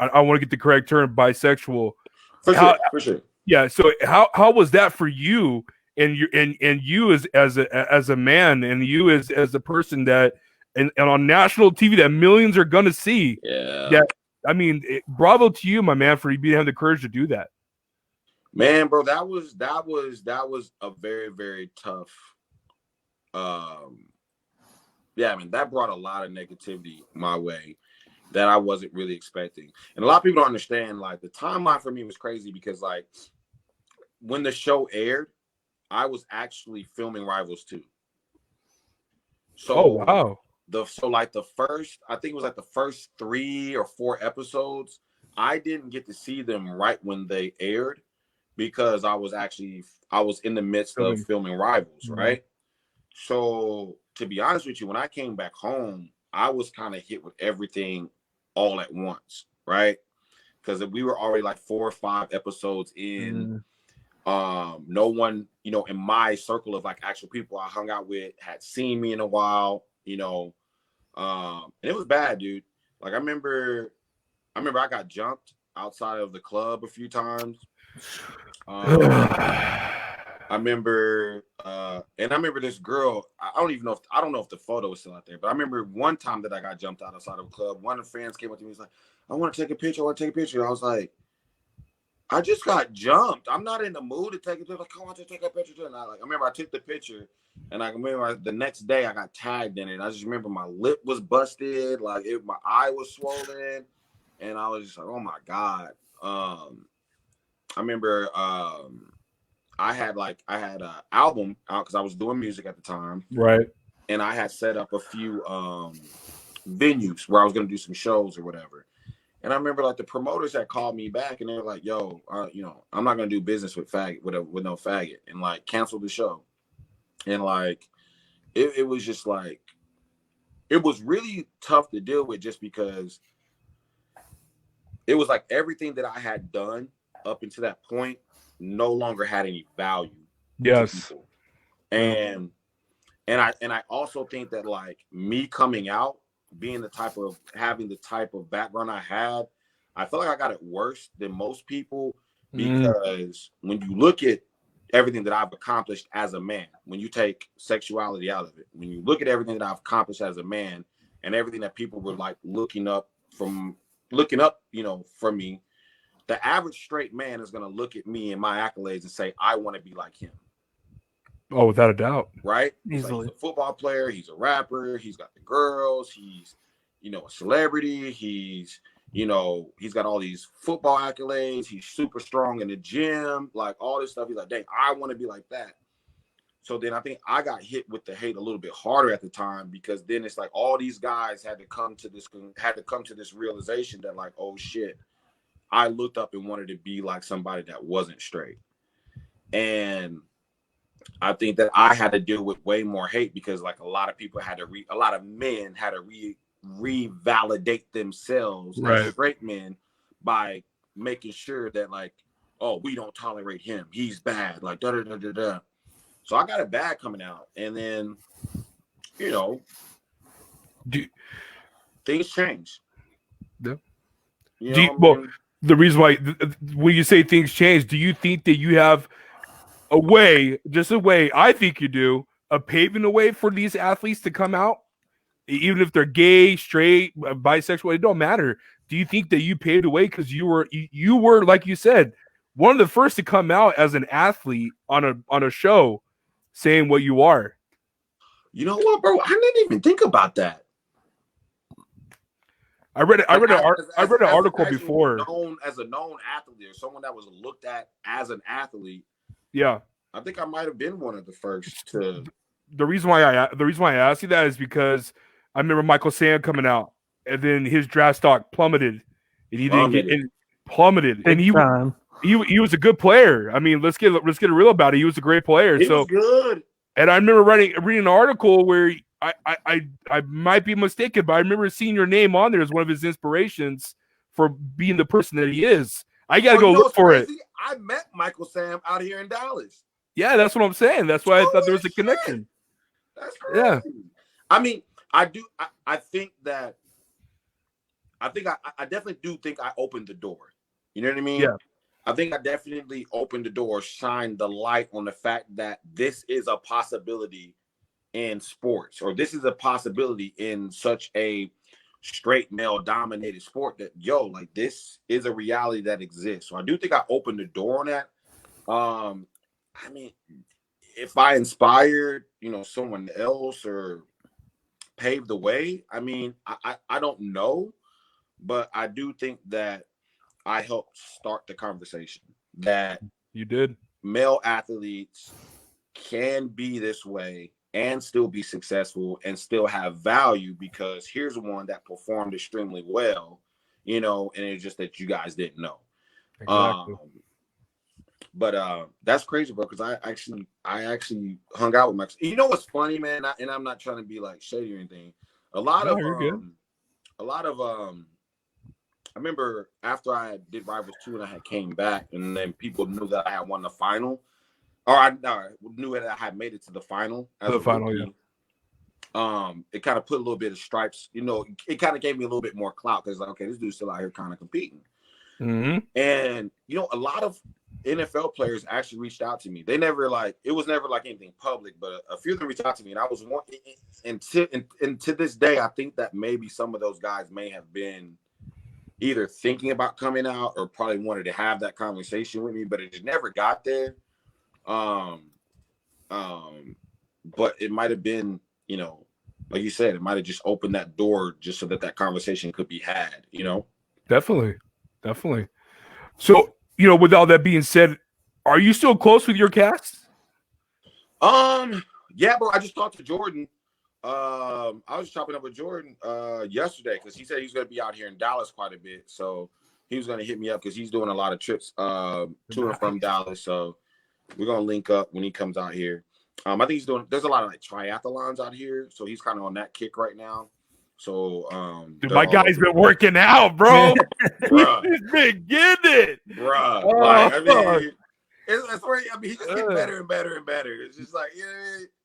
I want to get the correct term, bisexual. for How sure, for sure. Yeah. So how was that for you and you as a man and you as a person that and on national TV that millions are gonna see Yeah, that I mean bravo to you, my man, for you having the courage to do that. man, bro, that was a very very tough. Um, yeah, I mean that brought a lot of negativity my way that I wasn't really expecting, and a lot of people don't understand. Like the timeline for me was crazy because like when the show aired, I was actually filming Rivals 2. Oh So wow. like the first, I think it was like the first 3 or 4 episodes, I didn't get to see them right when they aired because I was in the midst of Filming. filming Rivals, Mhm. right? So to be honest with you, when I came back home, I was kind of hit with everything all at once, right? Because we were already like 4 or 5 episodes in. Mm. No one, you know, in my circle of like actual people I hung out with had seen me in a while, you know. And it was bad, dude. Like I remember I got jumped outside of the club a few times. Um, I remember and I remember this girl, I don't know if the photo is still out there, but I remember one time that I got jumped outside of a club. One of the fans came up to me and was like, I want to take a picture, I want to take a picture. And I was like, I just got jumped. I'm not in the mood to take a picture. Like, I want to take a picture. And I remember I took the picture, and I remember the next day I got tagged in it. I just remember my lip was busted, like my eye was swollen, and I was just like, oh my god. I remember I had an album out because I was doing music at the time, Right. and I had set up a few venues where I was going to do some shows or whatever. And I remember like the promoters had called me back and they were like, yo, you know, I'm not gonna do business with no faggot, and like canceled the show. And like it was just like it was really tough to deal with just because it was like everything that I had done up until that point no longer had any value to Yes. people. And I also think that like me coming out, being having the type of background I had, I feel like I got it worse than most people Mm. because when you look at everything that I've accomplished as a man. When you take sexuality out of it, when you look at everything that I've accomplished as a man and everything that people were like looking up, from me, the average straight man is going to look at me and my accolades and say, I want to be like him. Oh, without a doubt. Right? Easily. He's a football player. He's a rapper. He's got the girls. He's, a celebrity. He's got all these football accolades. He's super strong in the gym, like all this stuff. He's like, dang, I want to be like that. So then I think I got hit with the hate a little bit harder at the time, because then it's like all these guys had to come to this realization that like, oh shit, I looked up and wanted to be like somebody that wasn't straight. And I think that I had to deal with way more hate, because like a lot of men had to revalidate themselves as straight men by making sure that like, oh, we don't tolerate him, he's bad, like da da da da da. So I got it bad coming out, and then things change. Yeah. The reason why when you say things change, do you think that you have a way, I think you do, of paving the way for these athletes to come out? Even if they're gay, straight, bisexual, it don't matter. Do you think that you paved the way because you were, like you said, one of the first to come out as an athlete on a show saying what you are? You know what, bro? I didn't even think about that. I read an article before. As a known athlete, or someone that was looked at as an athlete. Yeah, I think I might have been one of the first to. The reason why I asked you that is because I remember Michael Sam coming out, and then his draft stock plummeted, and he didn't get plummeted, and he was a good player. I mean, let's get real about it. He was a great player. He was good. And I remember reading an article where I might be mistaken, but I remember seeing your name on there as one of his inspirations for being the person that he is. I gotta go look for it. I met Michael Sam out here in Dallas. Yeah, that's what I'm saying. That's why I thought there was a connection. That's crazy. Yeah. I mean, I definitely do think I opened the door. You know what I mean? Yeah. I think I definitely opened the door, shined the light on the fact that this is a possibility in sports, or this is a possibility in such a straight male dominated sport, that like this is a reality that exists. So I do think I opened the door on that. I mean, if I inspired, someone else or paved the way, I mean, I don't know, but I do think that I helped start the conversation that you did. Male athletes can be this way and still be successful and still have value, because here's one that performed extremely well, and it's just that you guys didn't know. Exactly. But that's crazy, bro, because I actually hung out with Max. You know what's funny, man? And I'm not trying to be like shady or anything. A lot of I remember after I did Rivals 2 and I had came back, and then people knew that I had won the final, or I knew that I had made it to the final. The final, yeah. It kind of put a little bit of stripes, it kind of gave me a little bit more clout, because like, okay, this dude's still out here kind of competing. Mm-hmm. And a lot of NFL players actually reached out to me. They never it was never like anything public, but a few of them reached out to me, and I was one. And to this day, I think that maybe some of those guys may have been either thinking about coming out or probably wanted to have that conversation with me, but it just never got there. But it might have been, like you said, it might have just opened that door just so that conversation could be had, Definitely. So, with all that being said, are you still close with your cast? Yeah, bro. I just talked to Jordan. I was chopping up with Jordan yesterday, because he said he's going to be out here in Dallas quite a bit. So he was going to hit me up, because he's doing a lot of trips to and from Dallas. So we're going to link up when he comes out here. I think there's a lot of triathlons out here. So he's kind of on that kick right now. So dude, my guy's been working out, bro. He's been getting it, bro. It's funny. I mean, he just gets better and better and better. It's just like,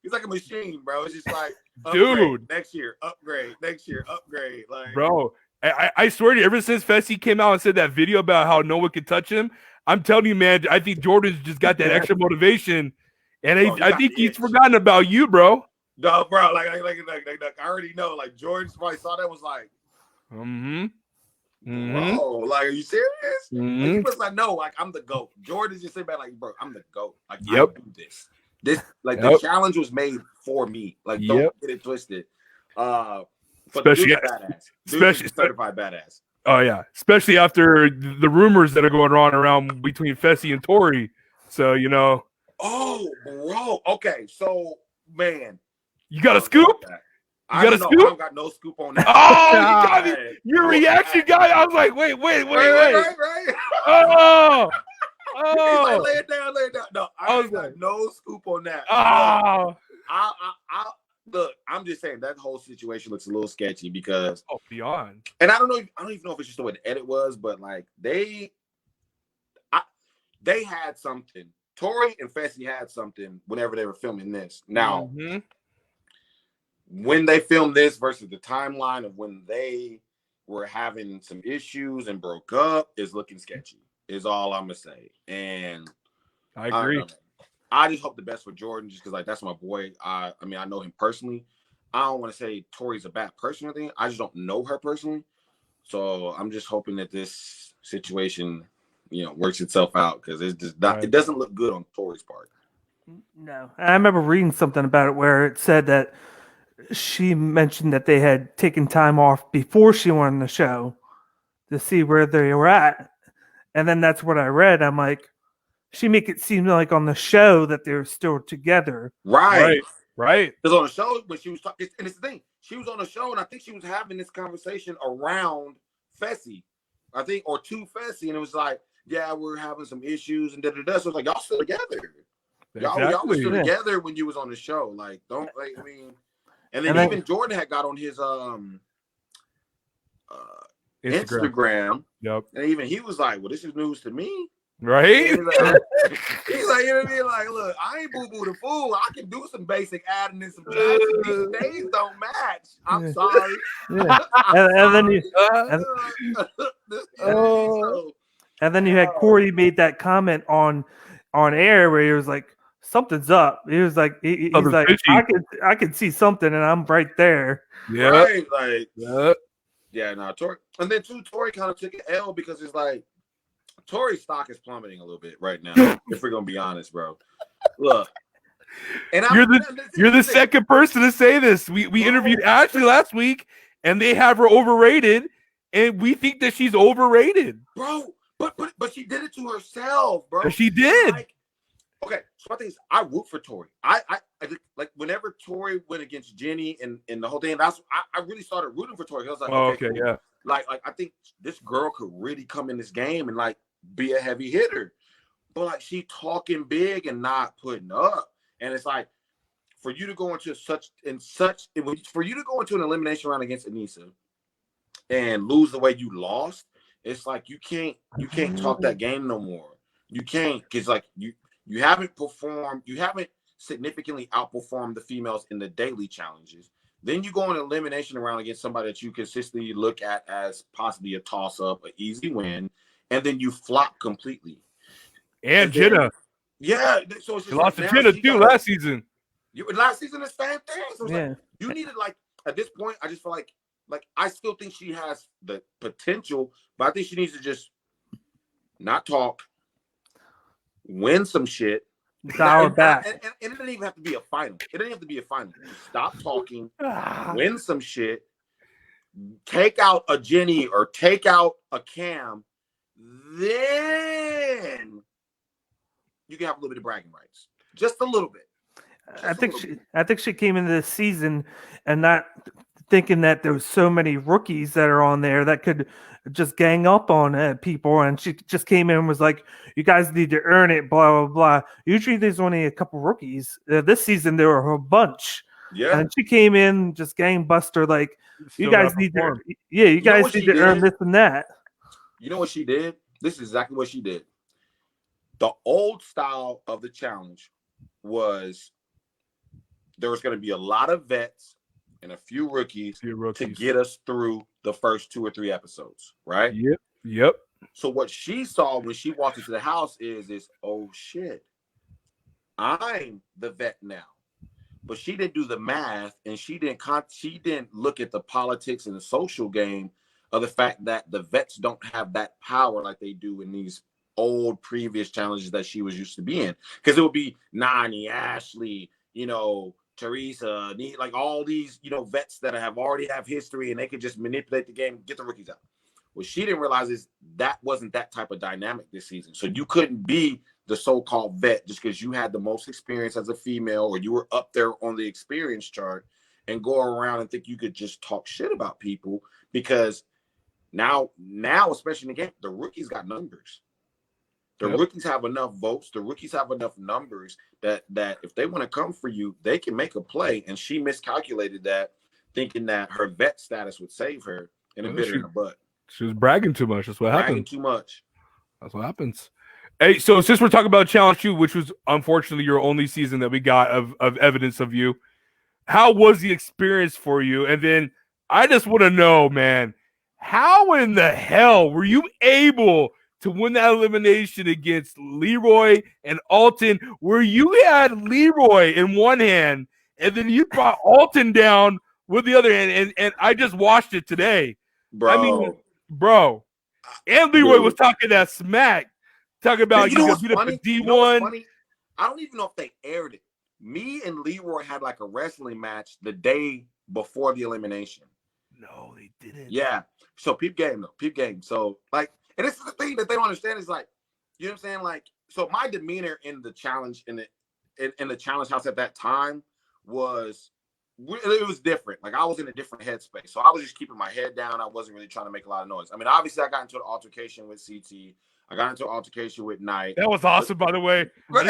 he's like a machine, bro. It's just like, upgrade, dude, next year, upgrade, next year, upgrade. Like, bro, I swear to you, ever since Fessy came out and said that video about how no one could touch him, I'm telling you, man, I think Jordan's just got that extra motivation, and I think he's forgotten about you, bro. No, bro, like I already know. Like Jordan probably saw that, was like, bro, like, are you serious? Like, he was like, no, like, I'm the GOAT. Jordan's just sitting back like, bro, I'm the GOAT. Like, I do this. Like, the challenge was made for me. Like, don't get it twisted. But especially badass. Especially certified badass. Oh yeah, especially after the rumors that are going on around between Fessy and Tori. So Oh, bro. Okay, so man, you got a scoop. I don't got no scoop on that. Oh, you got me. Your reaction, guy. I was like, wait. Right. Oh. He's like, lay it down. No, I got no scoop on that. Oh. I look, I'm just saying that whole situation looks a little sketchy because beyond. And I don't even know if it's just the way the edit was, but like they had something. Tori and Fessy had something whenever they were filming this. Now, when they filmed this versus the timeline of when they were having some issues and broke up is looking sketchy, is all I'm gonna say. And I agree. I just hope the best for Jordan, just because like that's my boy. I mean, I know him personally. I don't want to say Tori's a bad person or anything. I just don't know her personally. So I'm just hoping that this situation, works itself out, because it's just not. It doesn't look good on Tori's part. No, I remember reading something about it where it said that she mentioned that they had taken time off before she went on the show to see where they were at, and then that's what I read. I'm like, she make it seem like on the show that they're still together, right? Because on the show when she was talking, and it's the thing, she was on the show, and I think she was having this conversation around Fessy, I think, or to Fessy, and it was like, yeah, we're having some issues and da-da-da. So it's like, y'all still together. Y'all were still together when you was on the show. Like, don't, like, I mean, and then even Jordan had got on his Instagram. Yep. And even he was like, well, this is news to me. Right? He's like, you know what I mean? Like, look, I ain't boo-boo the fool. I can do some basic adding and some Jackson. These days don't match. I'm sorry. Yeah. And then you had Corey made that comment on air where he was like, something's up. He was like, he's like, I could see something, and I'm right there. Yeah. Right. Like, yeah, no, Tori. And then too, Tori kind of took an L because it's like, Tori's stock is plummeting a little bit right now. If we're gonna be honest, bro. Look, and you're the second person to say this. We interviewed Ashley last week, and they have her overrated, and we think that she's overrated, bro. But she did it to herself, bro. She did. Like, okay, so my thing is, I root for Tori. I like whenever Tori went against Jenny and the whole thing. I really started rooting for Tori. I was like, okay, cool. Yeah. Like I think this girl could really come in this game and like be a heavy hitter, but like she talking big and not putting up. And it's like, for you to go into for you to go into an elimination round against Anissa and lose the way you lost, it's like you can't talk that game no more. You can't, because like you haven't performed, you haven't significantly outperformed the females in the daily challenges. Then you go on an elimination round against somebody that you consistently look at as possibly a toss-up, an easy win, and then you flop completely. And Jenna. Yeah. So it's just she lost to Jenna too last season. Last season, the same thing. So it's like, you needed, like, at this point, I just feel like I still think she has the potential, but I think she needs to just not talk, win some shit. Dial back. And it doesn't even have to be a final. It doesn't have to be a final. Stop talking, win some shit, take out a Jenny or take out a Cam, then you can have a little bit of bragging rights. Just a little bit. I think she came into this season and not thinking that there was so many rookies that are on there that could just gang up on people, and she just came in and was like, you guys need to earn it, blah blah blah. Usually there's only a couple rookies. This season there were a bunch. Yeah, and she came in just gangbuster, like, you guys need to earn this and that. You know what she did? This is exactly what she did. The old style of the challenge was there was going to be a lot of vets, and a few rookies to to get us through the first 2 or 3 episodes, right? Yep. So what she saw when she walked into the house is oh shit, I'm the vet now. But she didn't do the math, and she didn't look at the politics and the social game of the fact that the vets don't have that power like they do in these old previous challenges that she was used to being. Because it would be Nani, Ashley, Teresa, like all these, vets that already have history, and they could just manipulate the game, get the rookies out. What she didn't realize is that wasn't that type of dynamic this season. So you couldn't be the so-called vet just because you had the most experience as a female, or you were up there on the experience chart, and go around and think you could just talk shit about people, because now, especially in the game, the rookies got numbers. The rookies have enough votes. The rookies have enough numbers that if they want to come for you, they can make a play. And she miscalculated that, thinking that her vet status would save her, and it bit her in the butt. She was bragging too much. That's what happened. Bragging too much. That's what happens. Hey, so since we're talking about Challenge 2, which was unfortunately your only season that we got of evidence of you, how was the experience for you? And then I just want to know, man, how in the hell were you able to win that elimination against Leroy and Alton, where you had Leroy in one hand, and then you brought Alton down with the other hand, and I just watched it today. Bro. I mean, bro. And Leroy was talking that smack. Talking about you know what's beat up funny? the D1. You know what's funny? I don't even know if they aired it. Me and Leroy had like a wrestling match the day before the elimination. No, they didn't. Yeah. So peep game though. Peep game. So like, and this is the thing that they don't understand is like, you know what I'm saying? Like, so my demeanor in the challenge in the challenge house at that time was, it was different. Like, I was in a different headspace. So I was just keeping my head down. I wasn't really trying to make a lot of noise. I mean, obviously I got into an altercation with CT. I got into an altercation with Knight. That was awesome, by the way. Great.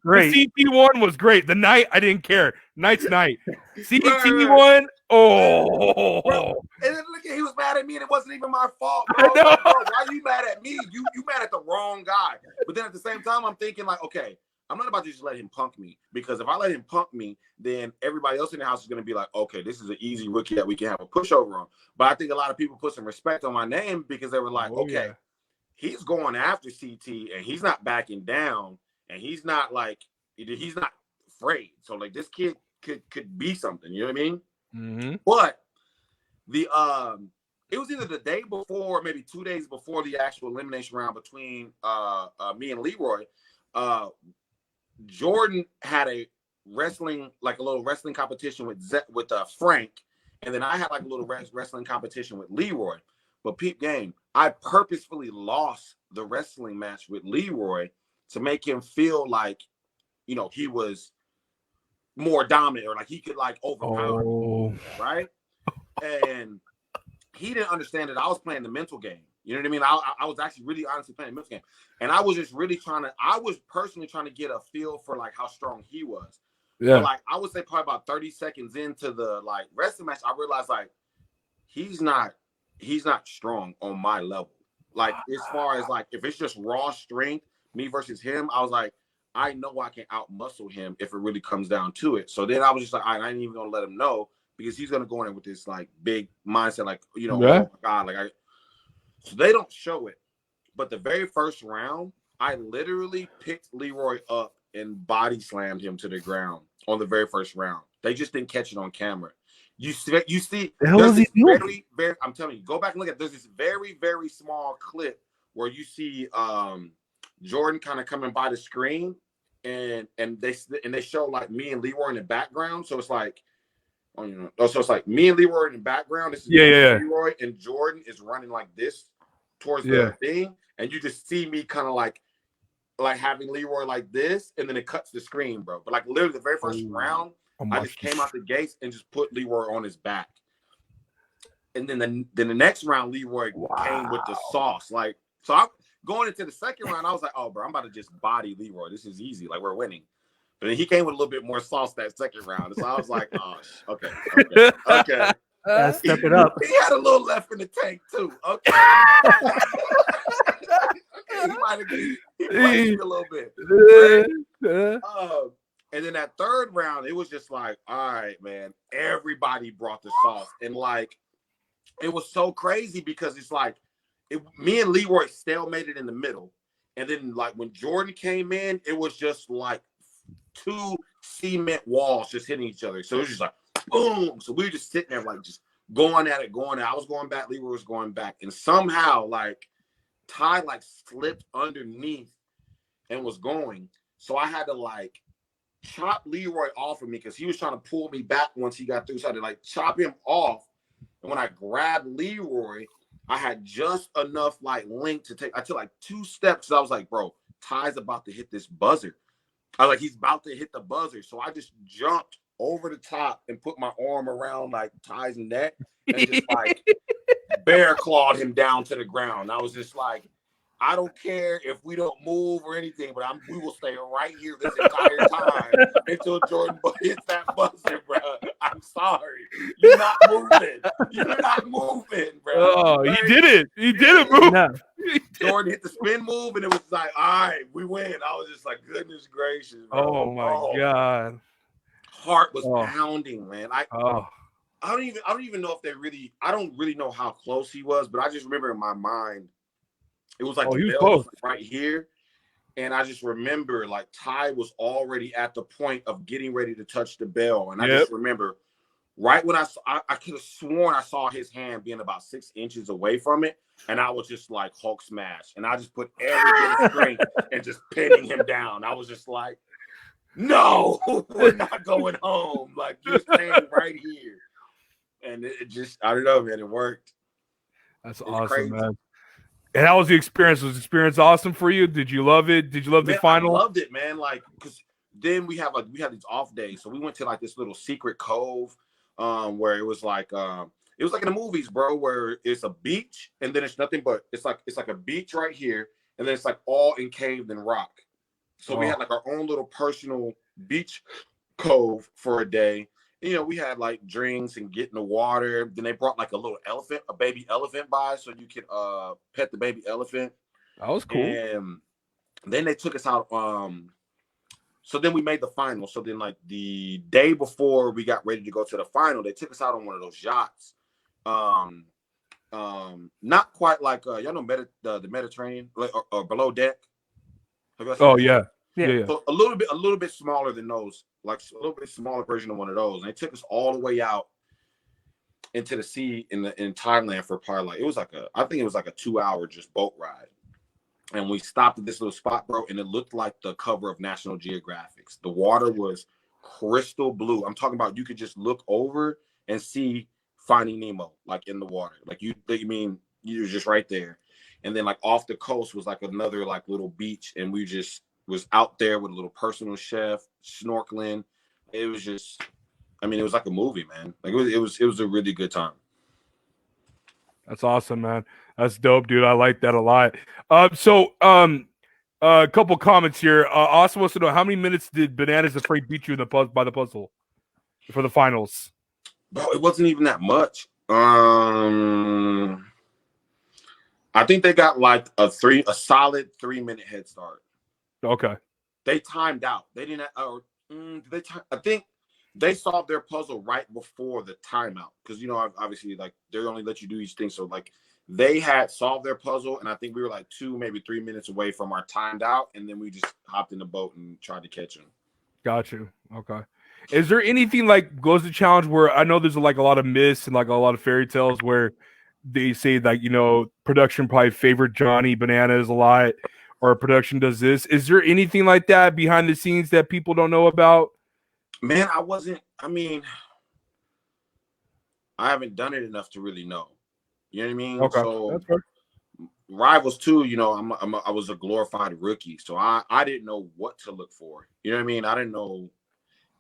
The CT one was great. The Knight, I didn't care. Knight's Knight. CT one, oh. Bro. And then look, he was mad at me, and it wasn't even my fault, bro. Like, bro, why are you mad at me? You mad at the wrong guy. But then at the same time, I'm thinking like, okay, I'm not about to just let him punk me, because if I let him punk me, then everybody else in the house is going to be like, okay, this is an easy rookie that we can have a pushover on. But I think a lot of people put some respect on my name, because they were like, okay, he's going after CT, and he's not backing down, and he's not afraid. So like, this kid could be something, you know what I mean? Mm-hmm. But the it was either the day before, or maybe 2 days before the actual elimination round between me and Leroy. Jordan had a little wrestling competition with Frank, and then I had like a little wrestling competition with Leroy. But peep game, I purposefully lost the wrestling match with Leroy to make him feel like, he was more dominant, or like he could like overpower him, right? And he didn't understand that I was playing the mental game. You know what I mean? I was actually really honestly playing the mental game. And I was just really I was personally trying to get a feel for like how strong he was. Yeah. But like, I would say probably about 30 seconds into the like wrestling match, I realized like he's not strong on my level. Like, as far as like, if it's just raw strength, me versus him, I was like, I know I can out-muscle him if it really comes down to it. So then I was just like, I ain't even gonna let him know, because he's gonna go in there with this like big mindset, like, oh my God, like so they don't show it. But the very first round, I literally picked Leroy up and body slammed him to the ground on the very first round. They just didn't catch it on camera. You see, there's this very, very, I'm telling you, go back and look at, there's this very, very small clip where you see Jordan kind of coming by the screen, and they show like me and Leroy in the background. So it's like, so it's like me and Leroy in the background. This is Leroy, and Jordan is running like this towards the thing, and you just see me kind of like having Leroy like this, and then it cuts the screen, bro. But like literally the very first round, I just came out the gates and just put Leroy on his back. And then the next round, Leroy came with the sauce. Like, so I'm going into the second round, I was like, oh, bro, I'm about to just body Leroy. This is easy. Like, we're winning. But then he came with a little bit more sauce that second round. So I was like, oh, okay. Step it up. He had a little left in the tank, too. Okay. He might have a little bit. And then that third round, it was just like, all right, man, everybody brought the sauce. And like, it was so crazy because it's like, me and Leroy stalemated in the middle. And then like when Jordan came in, it was just like 2 cement walls just hitting each other. So it was just like, boom. So we were just sitting there like just going at it. I was going back, Leroy was going back. And somehow like Ty like slipped underneath and was going. So I had to like chop Leroy off of me because he was trying to pull me back once he got through. So I had to like chop him off. And when I grabbed Leroy, I had just enough like length to take. I took like 2 steps. I was like, bro, Ty's about to hit this buzzer. I was like, he's about to hit the buzzer. So I just jumped over the top and put my arm around like Ty's neck and just like bear clawed him down to the ground. I was just like, I don't care if we don't move or anything, but we will stay right here this entire time until Jordan hits that buzzer, bro. I'm sorry. You're not moving. You're not moving, bro. Oh, he did it. He did it, bro. No. Jordan hit the spin move, and it was like, all right, we win. I was just like, goodness gracious, bro. Oh my God. Heart was pounding, man. I Oh. don't even know if I don't really know how close he was, but I just remember in my mind, it was like the bell was like right here. And I just remember like Ty was already at the point of getting ready to touch the bell. And I just remember right when I could have sworn I saw his hand being about 6 inches away from it. And I was just like Hulk smash. And I just put every bit of strength and just pinning him down. I was just like, no, we're not going home. Like, you're staying right here. And it just, I don't know, man, it worked. That's awesome, man. And how was the experience? Was the experience awesome for you? Did you love it? Did you love the final? I loved it, man. Like, because then we had these off days. So we went to like this little secret cove where it was like in the movies, bro, where it's a beach and then it's nothing but it's like a beach right here, and then it's like all encaved in rock. So we had like our own little personal beach cove for a day. We had like drinks and get in the water. Then they brought like a baby elephant by so you could pet the baby elephant. That was cool. And then they took us out. So then we made the final. So then like the day before we got ready to go to the final, they took us out on one of those yachts. Not quite like y'all know the Mediterranean or below deck. Oh yeah. So a little bit smaller than those, like a little bit smaller version of one of those. And they took us all the way out into the sea in Thailand for probably like I think it was like a 2-hour just boat ride. And we stopped at this little spot, bro, and it looked like the cover of National Geographic. The water was crystal blue. I'm talking about you could just look over and see Finding Nemo like in the water. Like you're just right there. And then like off the coast was like another like little beach, and we just was out there with a little personal chef, snorkeling. It was just, it was like a movie, man. Like it was a really good time. That's awesome, man. That's dope, dude. I like that a lot. A couple comments here. Austin wants to know how many minutes did Bananas Afraid beat you by the puzzle for the finals? Bro, it wasn't even that much. I think they got like a solid 3-minute head start. Okay. They timed out. They didn't. I think they solved their puzzle right before the timeout because obviously like they only let you do these things. So like they had solved their puzzle, and I think we were like 2, maybe 3 minutes away from our timed out, and then we just hopped in the boat and tried to catch them. Got you. Okay. Is there anything like goes to challenge where I know there's like a lot of myths and like a lot of fairy tales where they say like production probably favored Johnny Bananas a lot, or production does this? Is there anything like that behind the scenes that people don't know about? Man, I haven't done it enough to really know. You know what I mean? Okay. So Rivals 2, I was a glorified rookie, so I didn't know what to look for. You know what I mean? I didn't know.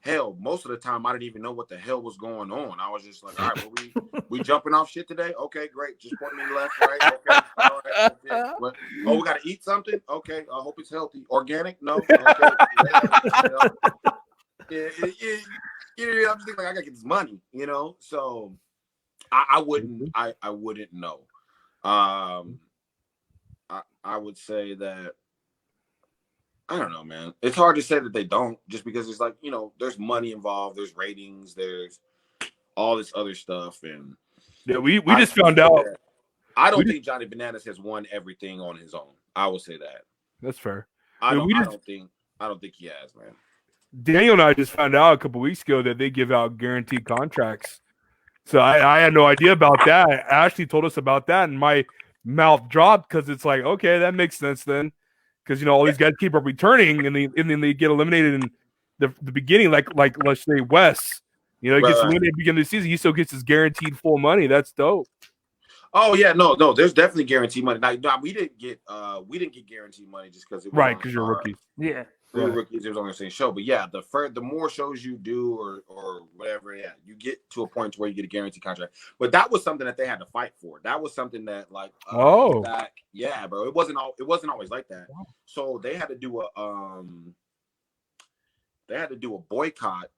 Hell, most of the time I didn't even know what the hell was going on. I was just like, all right, we jumping off shit today? Okay, great. Just point me left, right? Okay, all right. Okay. We got to eat something? Okay, I hope it's healthy. Organic? No. Okay. I'm just thinking like I got to get this money, So I wouldn't know. I would say that I don't know, man. It's hard to say that they don't, just because it's like, there's money involved, there's ratings, there's all this other stuff, and Yeah, we just found out. I don't think Johnny Bananas has won everything on his own. I will say that. That's fair. I don't think he has, man. Daniel and I just found out a couple weeks ago that they give out guaranteed contracts. So I had no idea about that. Ashley told us about that, and my mouth dropped because it's like, okay, that makes sense then. Because all these guys keep up returning, and then they get eliminated in the beginning, like let's say Wes, he gets eliminated at the beginning of the season. He still gets his guaranteed full money. That's dope. Oh yeah, no, there's definitely guaranteed money. Now we didn't get guaranteed money just because it was right, because you're rookies. Yeah, we were rookies. It was on the same show, but yeah, the more shows you do or whatever, yeah, you get to a point where you get a guaranteed contract. But that was something that they had to fight for. That was something that yeah, bro, it wasn't always like that. Wow. So they had to do a boycott.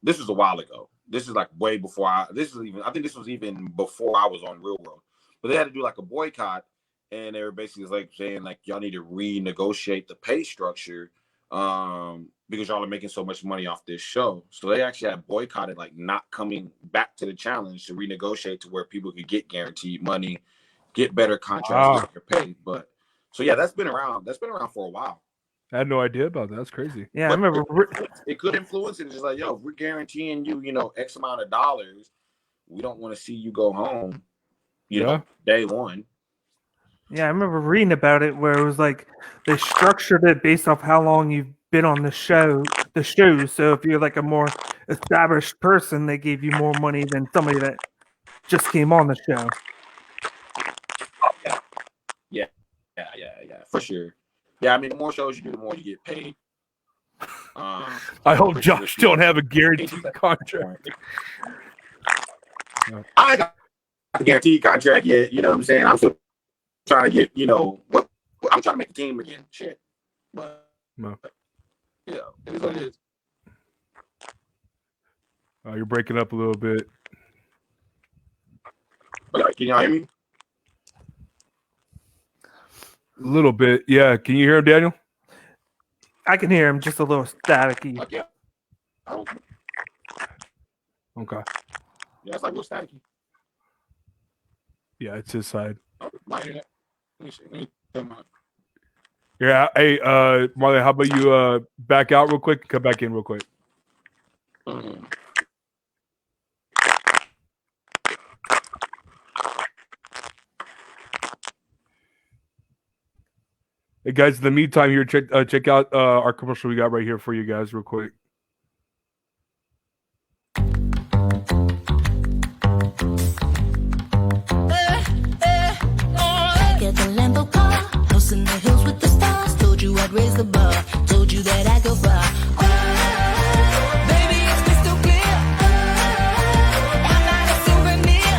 This was a while ago. This is like way before I think this was even before I was on Real World. But they had to do like a boycott, and they were basically like saying like y'all need to renegotiate the pay structure because y'all are making so much money off this show. So they actually had boycotted like not coming back to the challenge to renegotiate to where people could get guaranteed money, get better contracts, get their pay. But so yeah, that's been around for a while. I had no idea about that. That's crazy. Yeah, I remember it could influence it. It's just like, yo, if we're guaranteeing you, X amount of dollars, we don't want to see you go home, day one. Yeah, I remember reading about it where it was like they structured it based off how long you've been on the show. So if you're like a more established person, they gave you more money than somebody that just came on the show. Yeah, for sure. Yeah, I mean, the more shows you do, the more you get paid. I hope Josh don't have a guaranteed contract. I ain't got a guaranteed contract yet. You know what I'm saying? I'm still trying to get, I'm trying to make a team again. Shit. But, it is what it is. You're breaking up a little bit. Can y'all hear me? A little bit, yeah. Can you hear him, Daniel? I can hear him, just a little staticky. Yeah. Okay. Yeah, it's like a little staticky. Yeah, it's his side. Yeah. Hey, Marlon, how about you back out real quick and come back in real quick? Hey guys, in the meantime, here check out our commercial we got right here for you guys, real quick. Get the Lambo car, house in the hills with the stars. Told you I'd raise the bar, told you that I go far. Baby, it's crystal clear. I'm not a souvenir.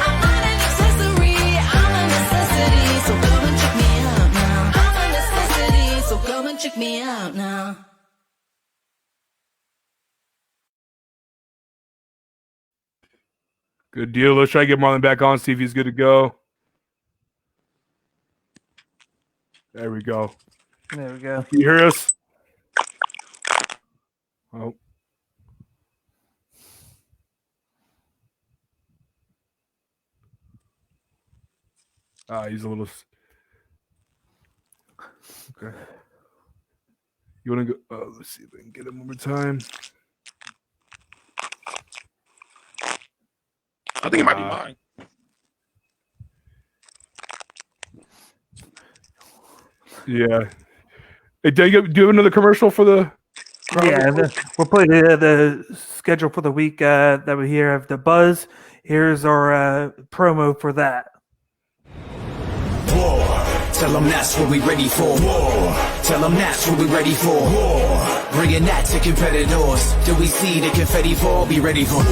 I'm not an accessory. I'm a necessity. So come and check me out now. I'm a necessity. So come and check me out now. Good deal. Let's try to get Marlon back on, see if he's good to go. There we go. There we go. Can you hear us? Oh. He's a little. Okay. You want to go? Let's see if we can get him one more time. I think it might be mine. Yeah. Hey, do you have another commercial for the? Yeah, we'll play the schedule for the week that we hear of the Buzz. Here's our promo for that. War. Tell them that's what we ready for. War. Tell them that's what we ready for. War. Bringing that to competitors. Till we see the confetti fall, be ready for war.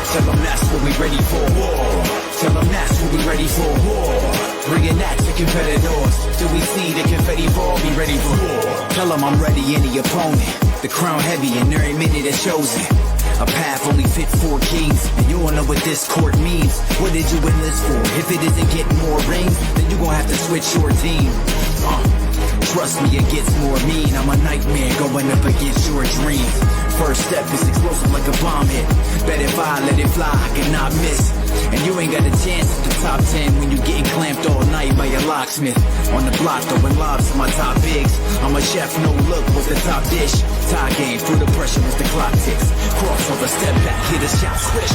Tell them that's what we ready for. War. Tell them that's what we ready for. War. Bringing that to competitors. Till we see the confetti fall, be ready for war. Tell them I'm ready, any opponent. The crown heavy and every minute is chosen. A path only fit for kings, and you all know what this court means. What did you enlist for? If it isn't getting more rings, then you gon' have to switch your team. Trust me, it gets more mean. I'm a nightmare going up against your dreams. First step is explosive like a bomb hit. Bet if I let it fly, I cannot miss. And you ain't got a chance at the top 10 when you getting clamped all night by your locksmith. On the block throwing lobs to my top bigs. I'm a chef, no look, what's the top dish? Tie game, through the pressure as the clock ticks. Crossover, step back, hit a shot, swish.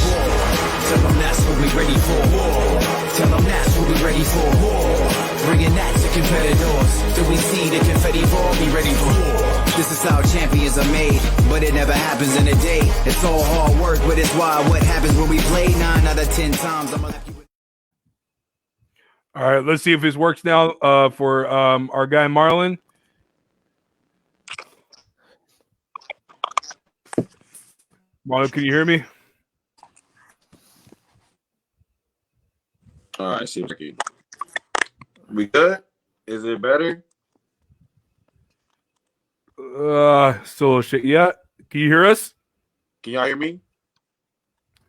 Tell them that's what we ready for. Tell them that's what we ready for. Bringing that to competitors. Till we see the confetti fall, be ready for war. This is how champions are made, but it never happens in a day. It's all hard work, but it's why what happens when we play 9 out of 10 times. I'ma left you with. All right, let's see if this works now for our guy Marlon. Marlon, can you hear me? All right, see if I can. We good? Is it better? Still a shit. Yeah, can you hear us? Can y'all hear me?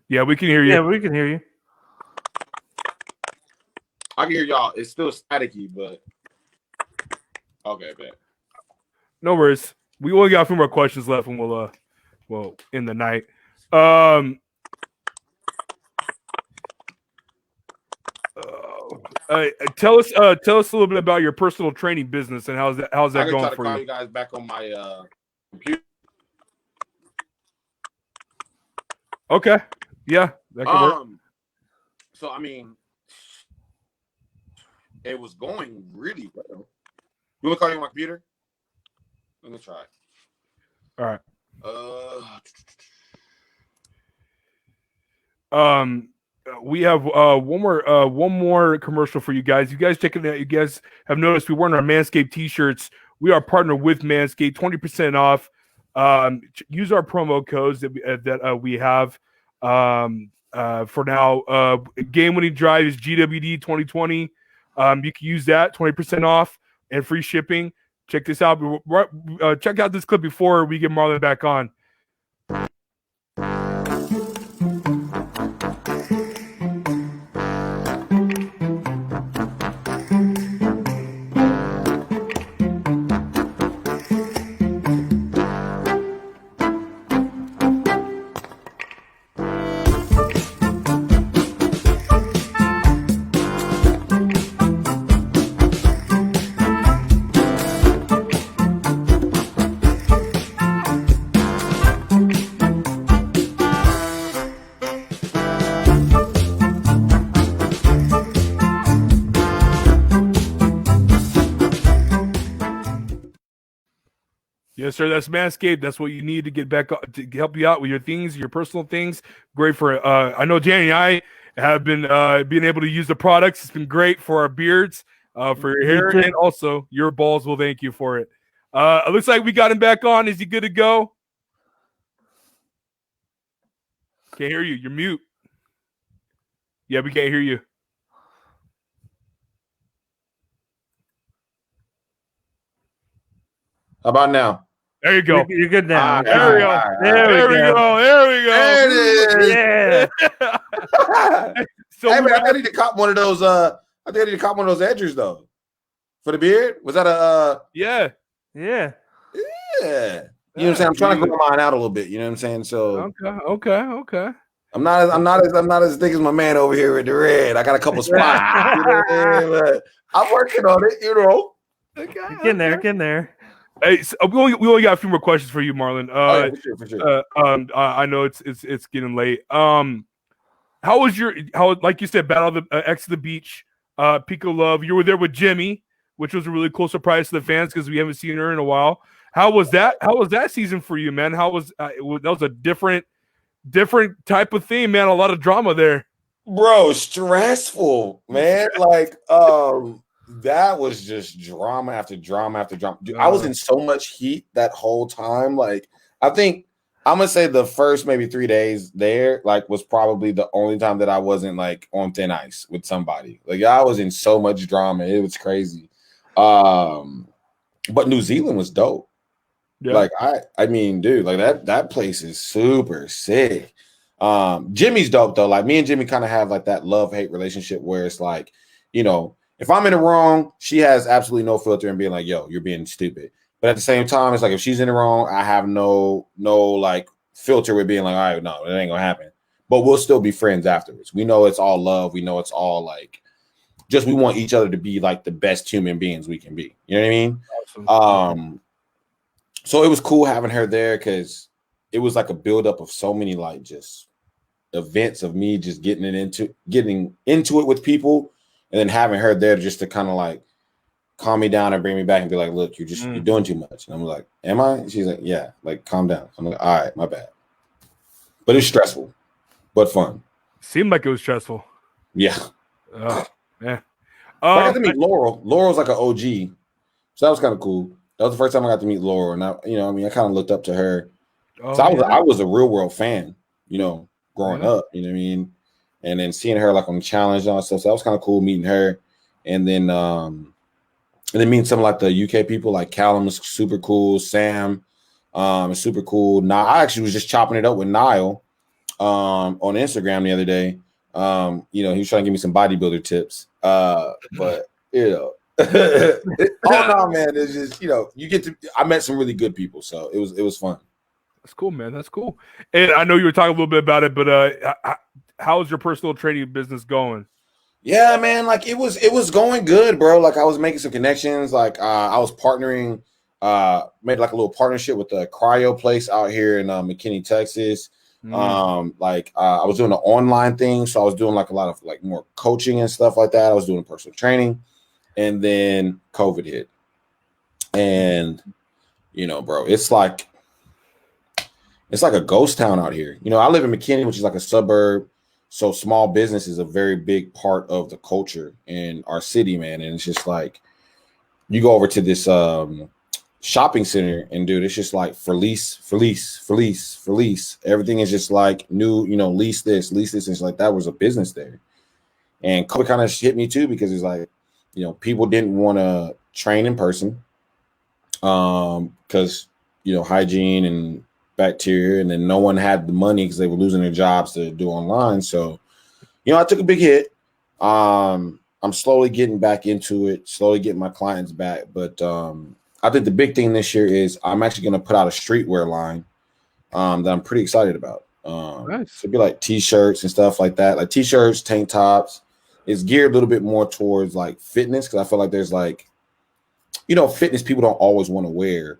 Yeah, we can hear you. Yeah, we can hear you. I can hear y'all. It's still staticky, but okay, bet. No worries. We only got a few more questions left, and we'll end the night. Tell us a little bit about your personal training business and how's that I can going try to for call you? you guys back on my computer. Okay, yeah, that can work. So I mean, it was going really well. You want to call you on my computer? Let me try. All right. We have one more commercial for you guys. You guys checking out? You guys have noticed we wearing our Manscaped t-shirts. We are partnered with Manscaped, 20% off. Use our promo codes that we have for now. Game winning drive is GWD 2020. You can use that, 20% off and free shipping. Check this out. Check out this clip before we get Marlon back on. Yes, sir. That's Manscaped. That's what you need to get back to help you out with your things, your personal things. Great for. I know Danny and I have been being able to use the products. It's been great for our beards, for your hair, and also your balls will thank you for it. It looks like we got him back on. Is he good to go? Can't hear you. You're mute. Yeah, we can't hear you. How about now? There you go. You're good now. There we go. There we go. There we go. There it is. Yeah. So Hey man, I need to cop one of those. I think I need to cop one of those edgers though. For the beard? Was that a yeah. Yeah. yeah. You know what I'm saying? I'm trying to grow mine out a little bit. You know what I'm saying? So Okay. I'm not as thick as my man over here with the red. I got a couple spots. You know what I mean? But I'm working on it, you know. Get there. Hey, so we only got a few more questions for you, Marlon. For sure. I know it's getting late. How was like you said, Battle of the X of the Beach, Pico Love? You were there with Jimmy, which was a really cool surprise to the fans because we haven't seen her in a while. How was that? How was that season for you, man? How was that? Was a different type of theme, man. A lot of drama there, Bro, stressful, man. Like, that was just drama after drama after drama. Dude, I was in so much heat that whole time. Like, I think I'm gonna say the first maybe 3 days there, like, was probably the only time that I wasn't like on thin ice with somebody. Like, I was in so much drama, it was crazy. But New Zealand was dope. Yeah. Like, I mean, dude, like that place is super sick. Jimmy's dope though. Like, me and Jimmy kind of have like that love-hate relationship where it's like, you know, if I'm in the wrong, she has absolutely no filter and being like, yo, you're being stupid. But at the same time, it's like if she's in the wrong, I have no like filter with being like, all right, no, it ain't gonna happen. But we'll still be friends afterwards. We know it's all love. We know it's all like just we want each other to be like the best human beings we can be. You know what I mean? Awesome. So it was cool having her there because it was like a buildup of so many like just events of me just getting into it with people, and then having her there just to kind of like calm me down and bring me back and be like, look, you're doing too much. And I'm like, am I? She's like, yeah, like calm down. I'm like, all right, my bad. But it's stressful, but fun. Seemed like it was stressful. Yeah. Yeah. I got to meet Laurel. Laurel's like an OG. So that was kind of cool. That was the first time I got to meet Laurel. And I kind of looked up to her. So I was a Real World fan, growing up, you know what I mean? And then seeing her like on the challenge and all that stuff. So that was kind of cool meeting her. And then meeting some like the UK people, like Callum is super cool. Sam is super cool. Now I actually was just chopping it up with Niall on Instagram the other day. He was trying to give me some bodybuilder tips. But oh no, man, it's just I met some really good people, so it was fun. That's cool, man. That's cool. And I know you were talking a little bit about it, but how's your personal training business going? Yeah, man, like it was going good, bro. Like I was making some connections. Like I was partnering, made like a little partnership with the cryo place out here in McKinney, Texas. I was doing an online thing, so I was doing like a lot of like more coaching and stuff like that. I was doing personal training, and then COVID hit, and bro, it's like a ghost town out here. I live in McKinney, which is like a suburb. So small business is a very big part of the culture in our city, man. And it's just like you go over to this shopping center and dude, it's just like for lease. Everything is just like new, lease this. And it's like that was a business there. And COVID kind of hit me too because it's like, people didn't want to train in person because, hygiene and bacteria, and then no one had the money because they were losing their jobs to do online. So, I took a big hit. I'm slowly getting back into it, slowly getting my clients back. But I think the big thing this year is I'm actually going to put out a streetwear line that I'm pretty excited about. Nice. So it'd be like t-shirts and stuff like that, like t-shirts, tank tops. It's geared a little bit more towards like fitness because I feel like there's like, fitness people don't always want to wear,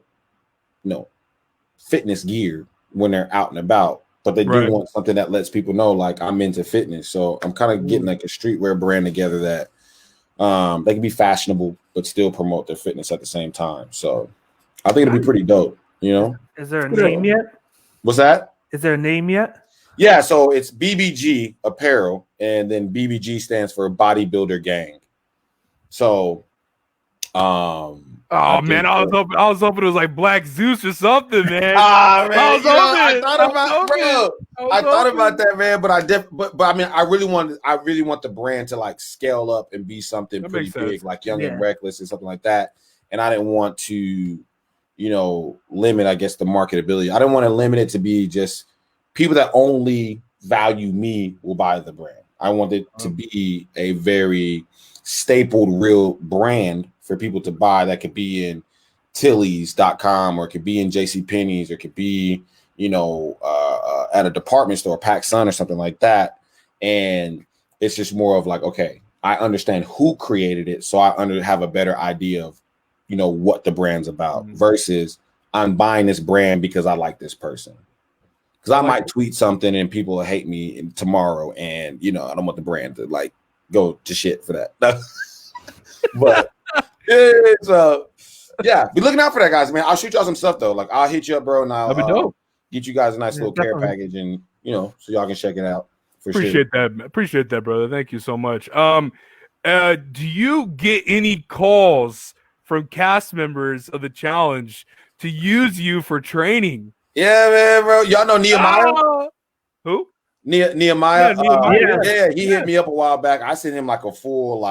fitness gear when they're out and about, but they do want something that lets people know like I'm into fitness. So I'm kind of getting like a streetwear brand together that they can be fashionable but still promote their fitness at the same time. So I think it'll be pretty dope. Is there a name yet? What's that? Is there a name yet? Yeah, so it's BBG Apparel, and then BBG stands for Bodybuilder Gang. So oh man, I was hoping it was like Black Zeus or something, man. Man, I thought about that, man. But I mean, I really want the brand to like scale up and be something That pretty makes sense. big, like Young and Reckless and something like that. And I didn't want to, limit, I guess, the marketability. I didn't want to limit it to be just people that only value me will buy the brand. I want it to be a very stapled, real brand for people to buy that could be in Tilly's.com or it could be in JCPenney's or it could be, at a department store, PacSun or something like that. And it's just more of like, okay, I understand who created it. So I have a better idea of, what the brand's about versus I'm buying this brand because I like this person. Because I might tweet something and people will hate me tomorrow. And, I don't want the brand to like go to shit for that. But it's be looking out for that, guys, man. I'll shoot y'all some stuff though. Like I'll hit you up, bro, and I'll get you guys a nice little care package, and so y'all can check it out. Appreciate that, brother. Thank you so much. Do you get any calls from cast members of the challenge to use you for training? Yeah, man, bro. Y'all know Nehemiah? Who? Nehemiah. Nehemiah. He hit me up a while back. I sent him like a full,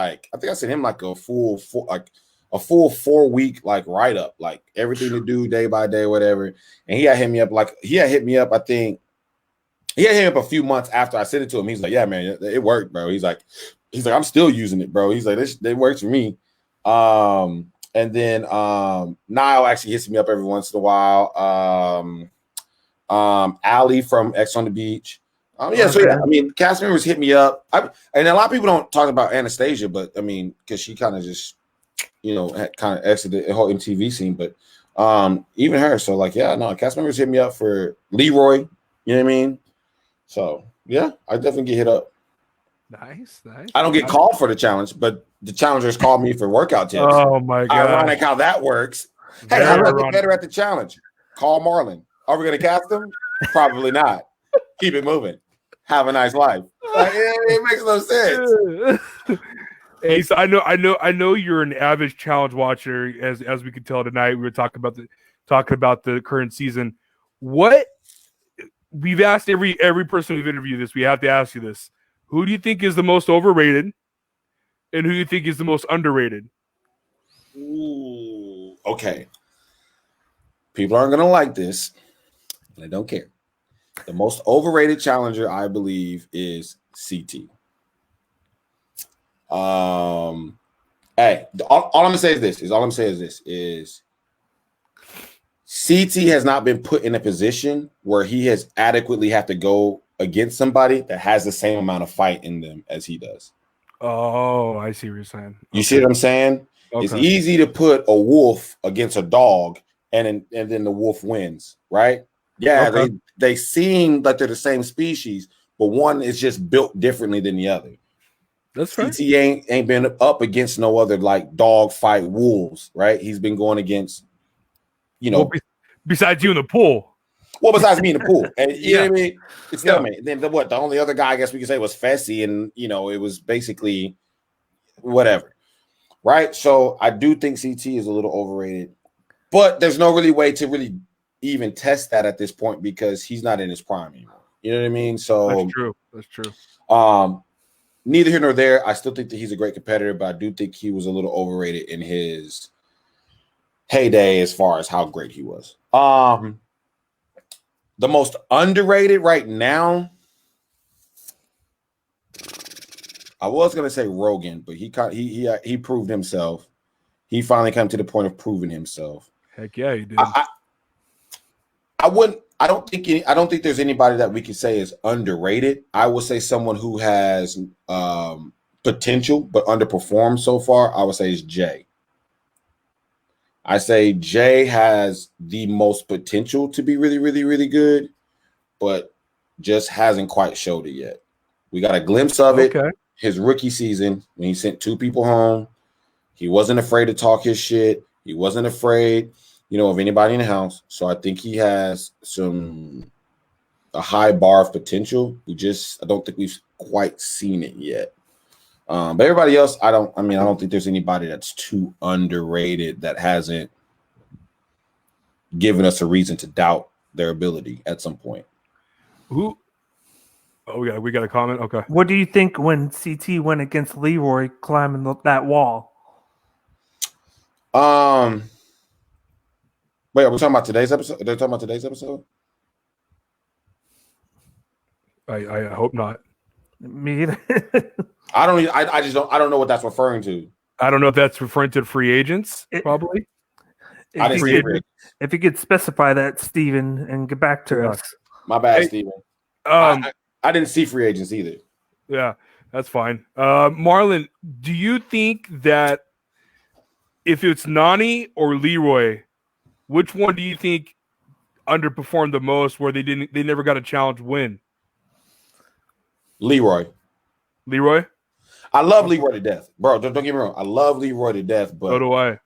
a full 4 week like write up, like everything to do day by day, whatever. And he had hit me up. I think he had hit me up a few months after I sent it to him. He's like, yeah, man, it worked, bro. He's like, He's like, I'm still using it, bro. He's like, this it works for me. And then Niall actually hits me up every once in a while. Allie from X on the Beach. So yeah, I mean, cast members hit me up. And a lot of people don't talk about Anastasia, but I mean, because she kind of just, had kind of exited the whole MTV scene. But even her, so like, yeah, no, cast members hit me up for Leroy. You know what I mean? So yeah, I definitely get hit up. Nice. I don't get called for the challenge, but the challengers call me for workout tips. Oh my god! Ironic how that works. Hey, how do I get better at the challenge? Call Marlon. Are we going to cast him? Probably not. Keep it moving. Have a nice life. It makes no sense. Hey, so I know you're an avid challenge watcher, as we could tell tonight. We were talking about the current season. What we've asked every person we've interviewed this, we have to ask you this. Who do you think is the most overrated, and who do you think is the most underrated? Ooh, okay. People aren't gonna like this. I don't care. The most overrated challenger, I believe, is CT. Hey, all I'm gonna say is this: CT has not been put in a position where he has adequately have to go against somebody that has the same amount of fight in them as he does. Oh, I see what you're saying. You see what I'm saying? Okay. It's easy to put a wolf against a dog, and then the wolf wins, right? Yeah, okay. They seem like they're the same species, but one is just built differently than the other. That's right. CT ain't been up against no other like dog fight wolves, right? He's been going against, besides you in the pool. Well, besides me in the pool, and you know what I mean. It's still me. Then the only other guy I guess we could say was Fessy, and it was basically whatever, right? So I do think CT is a little overrated, but there's no really way to really even test that at this point because he's not in his prime anymore. You know what I mean? So That's true. Neither here nor there. I still think that he's a great competitor, but I do think he was a little overrated in his heyday as far as how great he was. The most underrated right now, I was gonna say Rogan, but he proved himself. He finally came to the point of proving himself. Heck yeah, he did. I don't think there's anybody that we can say is underrated. I would say someone who has potential but underperformed so far. I would say is Jay. I say Jay has the most potential to be really, really, really good, but just hasn't quite showed it yet. We got a glimpse of it. His rookie season when he sent 2 people home. He wasn't afraid to talk his shit. He wasn't afraid, of anybody in the house. So I think he has a high bar of potential. I don't think we've quite seen it yet. But everybody else, I don't think there's anybody that's too underrated that hasn't given us a reason to doubt their ability at some point. Who? Oh, we got a comment. Okay. What do you think when CT went against Leroy climbing that wall? Wait, are we talking about today's episode? They're talking about today's episode? I hope not. Me either. I don't know what that's referring to. I don't know if that's referring to free agents, probably. If you could specify that, Steven, and get back to us. My bad, Steven. I didn't see free agents either. Yeah, that's fine. Marlon, do you think that if it's Nani or Leroy, which one do you think underperformed the most where they never got a challenge win? Leroy. I love Leroy to death. Bro, don't get me wrong. I love Leroy to death, but so do I.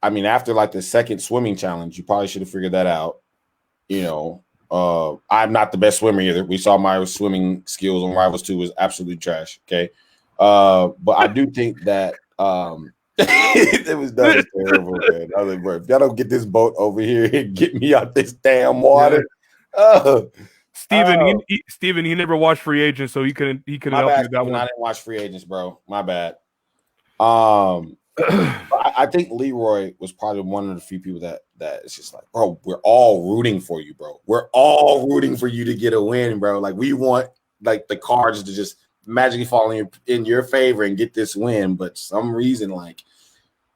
After like the second swimming challenge, you probably should have figured that out. I'm not the best swimmer either. We saw my swimming skills on Rivals 2 was absolutely trash. Okay. But I do think that that was terrible, man. I was like, bro, if y'all don't get this boat over here and get me out this damn water. Steven, he never watched Free Agents, so he couldn't help you with that one. I didn't watch Free Agents, bro. My bad. I think Leroy was probably one of the few people that it's just like, bro, we're all rooting for you, bro. We're all rooting for you to get a win, bro. Like we want like the cards to just magically fall in your favor and get this win, but some reason like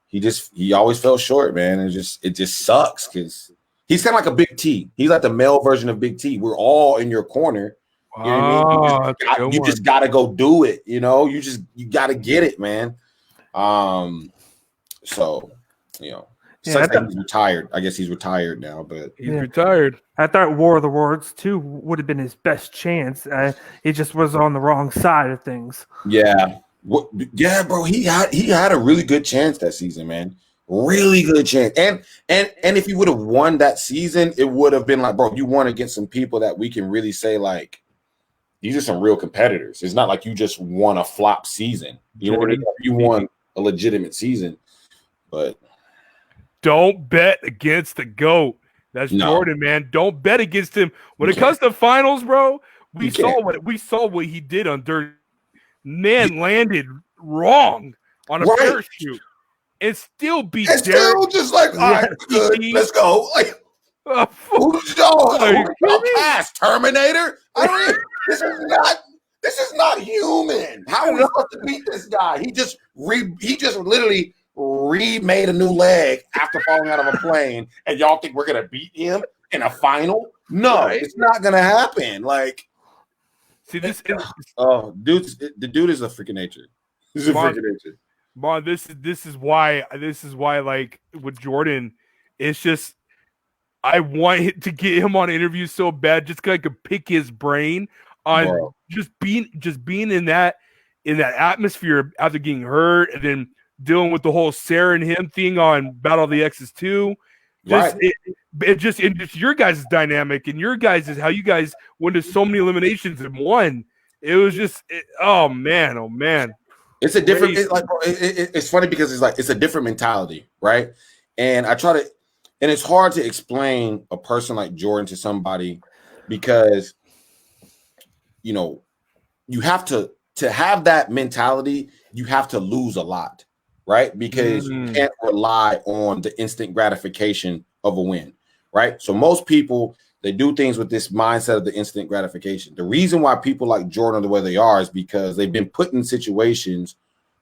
he always fell short, man. It just sucks because he's kind of like a Big T. He's like the male version of Big T. We're all in your corner. You know what I mean? You just gotta go do it. You know, you gotta get it, man. So you know, Yeah, he's retired. I guess he's retired now, but He's retired. I thought War of the Worlds 2 would have been his best chance. He just was on the wrong side of things. yeah, bro. He had a really good chance that season, man. Really good chance. And if he would have won that season, it would have been like, bro, you won against some people that we can really say like these are some real competitors. It's not like you just won a flop season. You know what I mean? You won a legitimate season, but don't bet against the GOAT. That's Jordan, man. Don't bet against him. When it comes to finals, bro, we saw what he did on Dirt. Man landed wrong on a parachute and still beat Derek. Still just like, all right, good, let's go. Like, who's y'all past Terminator? I mean, this is not human. How are we supposed to beat this guy? He just literally remade a new leg after falling out of a plane, and y'all think we're gonna beat him in a final? No, it's not gonna happen. Like, see, this is the dude is a freaking nature. He's a freaking nature. Mon, this is why like with Jordan, it's just I want to get him on interviews so bad just because I could pick his brain on just being in that atmosphere after getting hurt and then dealing with the whole Sarah and him thing on Battle of the X's 2. Just your guys' dynamic and your guys is how you guys went to so many eliminations and won. It was just oh man. It's a different. It's funny because it's a different mentality, right? And it's hard to explain a person like Jordan to somebody because you know you have to have that mentality. You have to lose a lot, right? Because you can't rely on the instant gratification of a win, right? So most people they do things with this mindset of the instant gratification. The reason why people like Jordan are the way they are is because they've been put in situations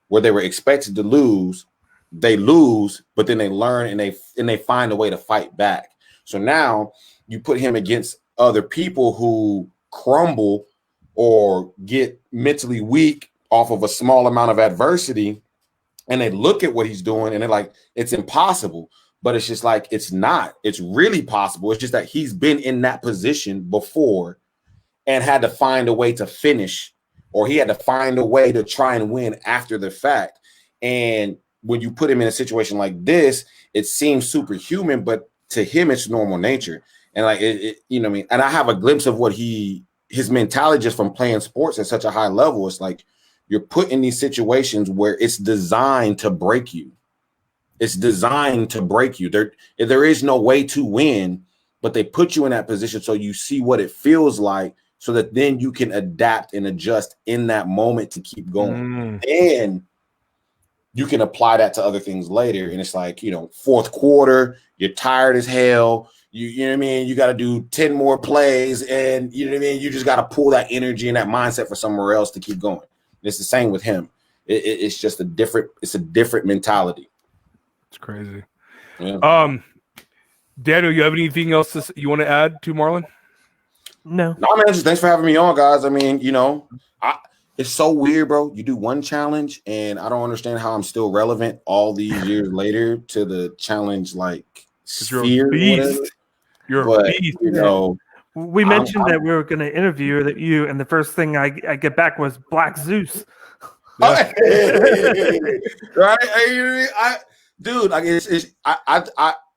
where they were expected to lose, they lose, but then they learn and they find a way to fight back. So now you put him against other people who crumble or get mentally weak off of a small amount of adversity, and they look at what he's doing and they're like, it's impossible. But it's just like, it's not. It's really possible. It's just that he's been in that position before and had to find a way to finish, or he had to find a way to try and win after the fact. And when you put him in a situation like this, it seems superhuman, but to him, it's normal nature. And like, you know what I mean? And I have a glimpse of what his mentality just from playing sports at such a high level. It's like, you're put in these situations where it's designed to break you. It's designed to break you. There is no way to win, but they put you in that position so you see what it feels like so that then you can adapt and adjust in that moment to keep going. And you can apply that to other things later. And it's like, you know, fourth quarter, you're tired as hell. You know what I mean? You got to do 10 more plays and you know what I mean? You just got to pull that energy and that mindset for somewhere else to keep going. It's the same with him. It's just a different mentality. It's crazy. Yeah. Daniel, you have anything else you want to add to Marlon? No, man. Just thanks for having me on, guys. I mean, you know, it's so weird, bro. You do one challenge, and I don't understand how I'm still relevant all these years later to the challenge, like sphere. You're a beast. You're a beast. You know, we mentioned that we were going to interview you, and the first thing I get back was Black Zeus. Right? Dude, like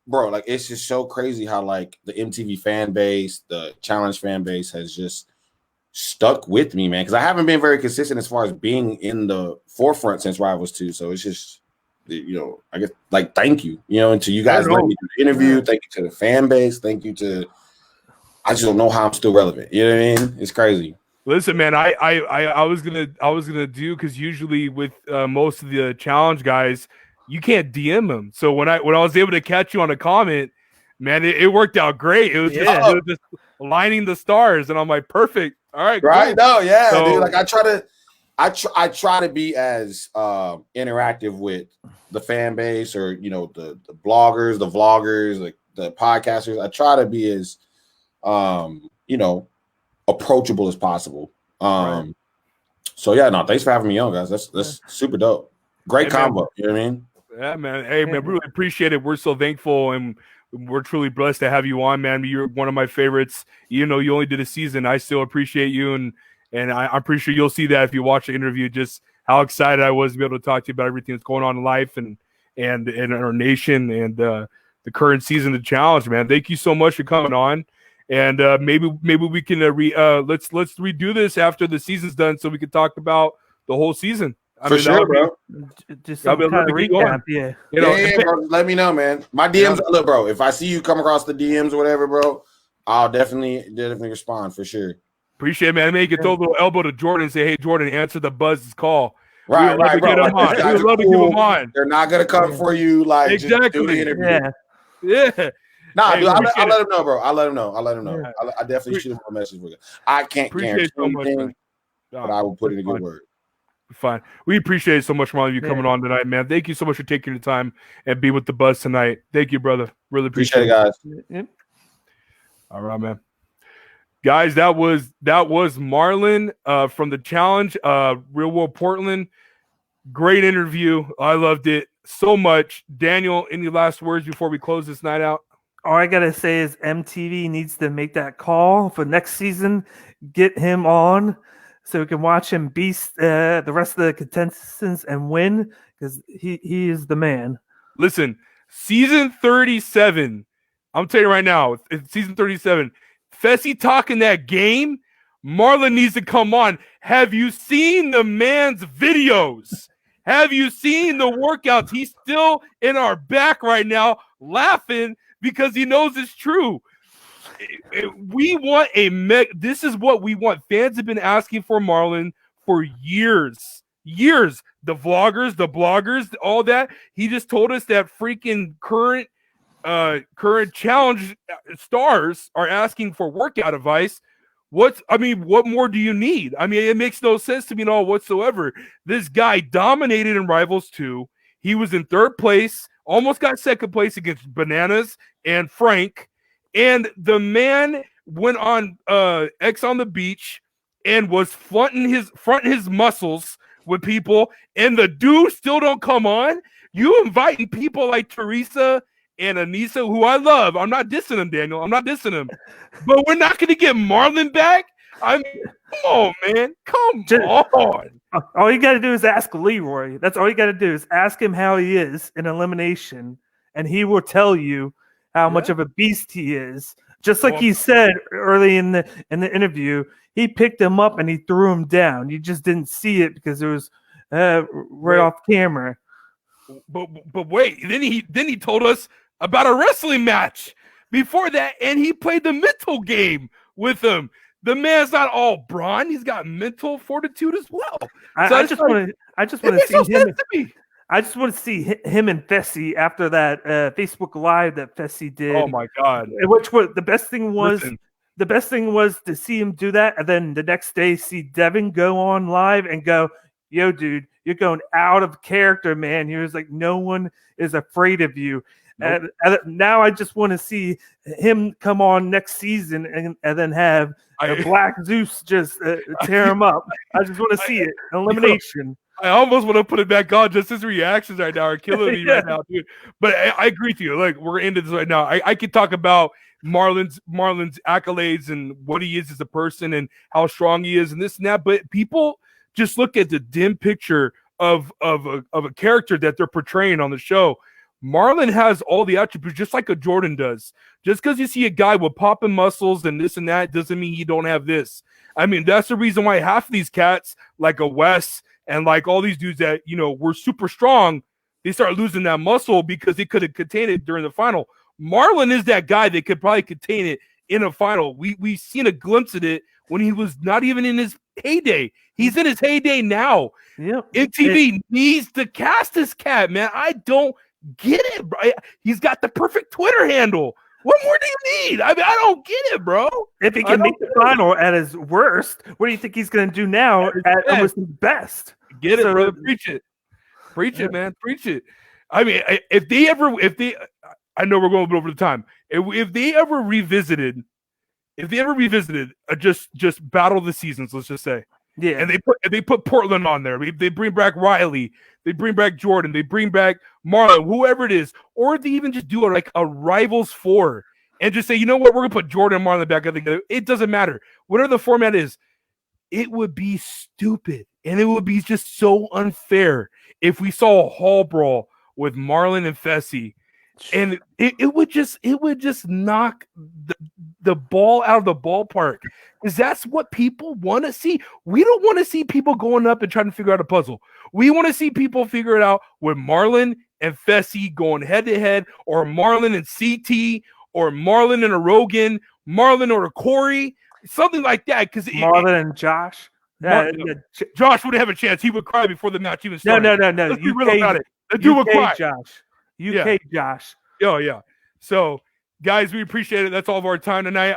bro, like it's just so crazy how like the MTV fan base, the challenge fan base has just stuck with me, man. Because I haven't been very consistent as far as being in the forefront since Rivals 2. So it's just, you know, I guess like thank you, you know, and to you guys let me do the interview. Thank you to the fan base. Thank you to. I just don't know how I'm still relevant. You know what I mean? It's crazy. Listen, man, I was gonna do because usually with most of the challenge guys, you can't DM them. So when I was able to catch you on a comment, man, it worked out great. It was just lining the stars, and I'm like, perfect. All right, right? cool. No, yeah, dude. Like I try to, I try to be as interactive with the fan base, or the bloggers, the vloggers, like the podcasters. I try to be as approachable as possible. Right. So yeah, no, thanks for having me on, guys. That's super dope. Great combo. You know what I mean? Yeah, man. Hey, man, really appreciate it. We're so thankful, and we're truly blessed to have you on, man. You're one of my favorites. You only did a season. I still appreciate you, and I'm pretty sure you'll see that if you watch the interview, just how excited I was to be able to talk to you about everything that's going on in life and in our nation and the current season of the challenge, man. Thank you so much for coming on. And maybe we can let's redo this after the season's done, so we can talk about the whole season. For sure, bro. Just some kind of recap, yeah. Bro, let me know, man. My DMs, look, bro. If I see you come across the DMs or whatever, bro, I'll definitely respond for sure. Appreciate it, man. I mean, you can throw a little elbow to Jordan and say, "Hey, Jordan, answer the Buzz's call." Right, bro. Get him on. We would love to give him on. They're not gonna come for you, like exactly. Just do the interview. Yeah. Nah, hey, dude, I'll let him know, bro. I'll let him know. Yeah. I definitely shoot him a message for you. I can't guarantee anything, but I will put in a good word. Fine. We appreciate it so much, Marlon, you coming on tonight, man. Thank you so much for taking the time and be with the Buzz tonight. Thank you, brother. Really appreciate it, guys. Yep. All right, man. Guys, that was Marlon from the challenge, Real World Portland. Great interview. I loved it so much. Daniel, any last words before we close this night out? All I gotta say is MTV needs to make that call for next season. Get him on so we can watch him beast the rest of the contestants and win, because he is the man. Listen, season 37. I'm telling you right now, it's season 37. Fessy talking that game. Marlon needs to come on. Have you seen the man's videos? Have you seen the workouts? He's still in our back right now laughing because he knows it's true. We want this is what we want. Fans have been asking for Marlon for years. The vloggers, the bloggers, all that. He just told us that freaking current challenge stars are asking for workout advice. What more do you need? I mean, it makes no sense to me at all whatsoever. This guy dominated in Rivals 2. He was in third place, almost got second place against Bananas and Frank. And the man went on X on the beach and was fronting his muscles with people, and the dude still don't come on. You inviting people like Teresa and Anissa, who I love. I'm not dissing him, Daniel. I'm not dissing him. But we're not going to get Marlon back? I mean, come on, man. Come on. All you got to do is ask Leroy. That's all you got to do is ask him how he is in elimination, and he will tell you how much of a beast he is. Just like he said early in the interview, he picked him up and he threw him down. You just didn't see it because it was right off camera. But wait, then he told us about a wrestling match before that, and he played the mental game with him. The man's not all brawn; he's got mental fortitude as well. I just want to see him. I just want to see him and Fessy after that Facebook Live that Fessy did. Oh my God! Which was the best thing was. Listen. The best thing was to see him do that, and then the next day see Devin go on live and go, "Yo, dude, you're going out of character, man." He was like, "No one is afraid of you." Nope. And now I just want to see him come on next season and then have Black Zeus just tear him up. I just want to see it. Elimination. I almost want to put it back on. Just his reactions right now are killing me right now, dude. But I agree with you. Like, we're into this right now. I could talk about Marlon's accolades and what he is as a person and how strong he is and this and that. But people just look at the dim picture of a character that they're portraying on the show. Marlon has all the attributes just like a Jordan does. Just because you see a guy with popping muscles and this and that doesn't mean he don't have this. I mean, that's the reason why half of these cats, like a Wes and like all these dudes that, were super strong, they start losing that muscle because they could have contained it during the final. Marlon is that guy that could probably contain it in a final. We've seen a glimpse of it when he was not even in his heyday. He's in his heyday now. Yep. MTV needs to cast this cat, man. I don't get it, bro. He's got the perfect Twitter handle. What more do you need? I mean, I don't get it, bro. If he I can don't make the final at his worst, what do you think he's going to do now At his at best. almost his best? Get it, So- brother. Preach it. Preach Yeah. it, man. Preach it. I mean, I know we're going a little over the time. If they ever revisited, just battle of the seasons, let's just say, Yeah. and they put Portland on there. They bring back Riley, they bring back Jordan, they bring back Marlon, whoever it is, or if they even just do like a Rivals 4 and just say, you know what, we're gonna put Jordan and Marlon back together. It doesn't matter. Whatever the format is, it would be stupid and it would be just so unfair if we saw a hall brawl with Marlon and Fessy. And it would just knock the ball out of the ballpark, because that's what people want to see. We don't want to see people going up and trying to figure out a puzzle. We want to see people figure it out with Marlon and Fessy going head to head, or Marlon and CT, or Marlon and a Rogan, Marlon or a Corey, something like that. Because Marlon and Josh. Josh would have a chance. He would cry before the match even No, started. no. Let's be real about it. The dude would cry. Josh. UK Josh. Oh yeah. So guys, we appreciate it. That's all of our time tonight.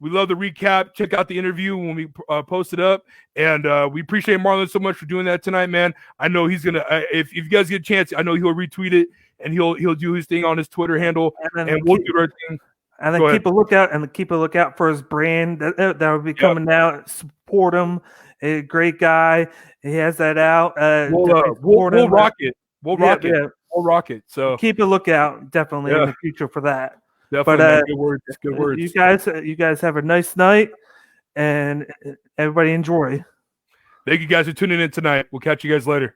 We love the recap. Check out the interview when we post it up, and we appreciate Marlon so much for doing that tonight, man. I know he's gonna. If you guys get a chance, I know he'll retweet it and he'll do his thing on his Twitter handle, and we'll do our thing. And then keep a lookout for his brand that will be coming out. Support him. A great guy. He has that out. We'll rock it. We'll rock it. Yeah. We'll rock it. So keep a lookout definitely in the future for that. Definitely, But good words. Good words. You guys have a nice night, and everybody enjoy. Thank you guys for tuning in tonight. We'll catch you guys later.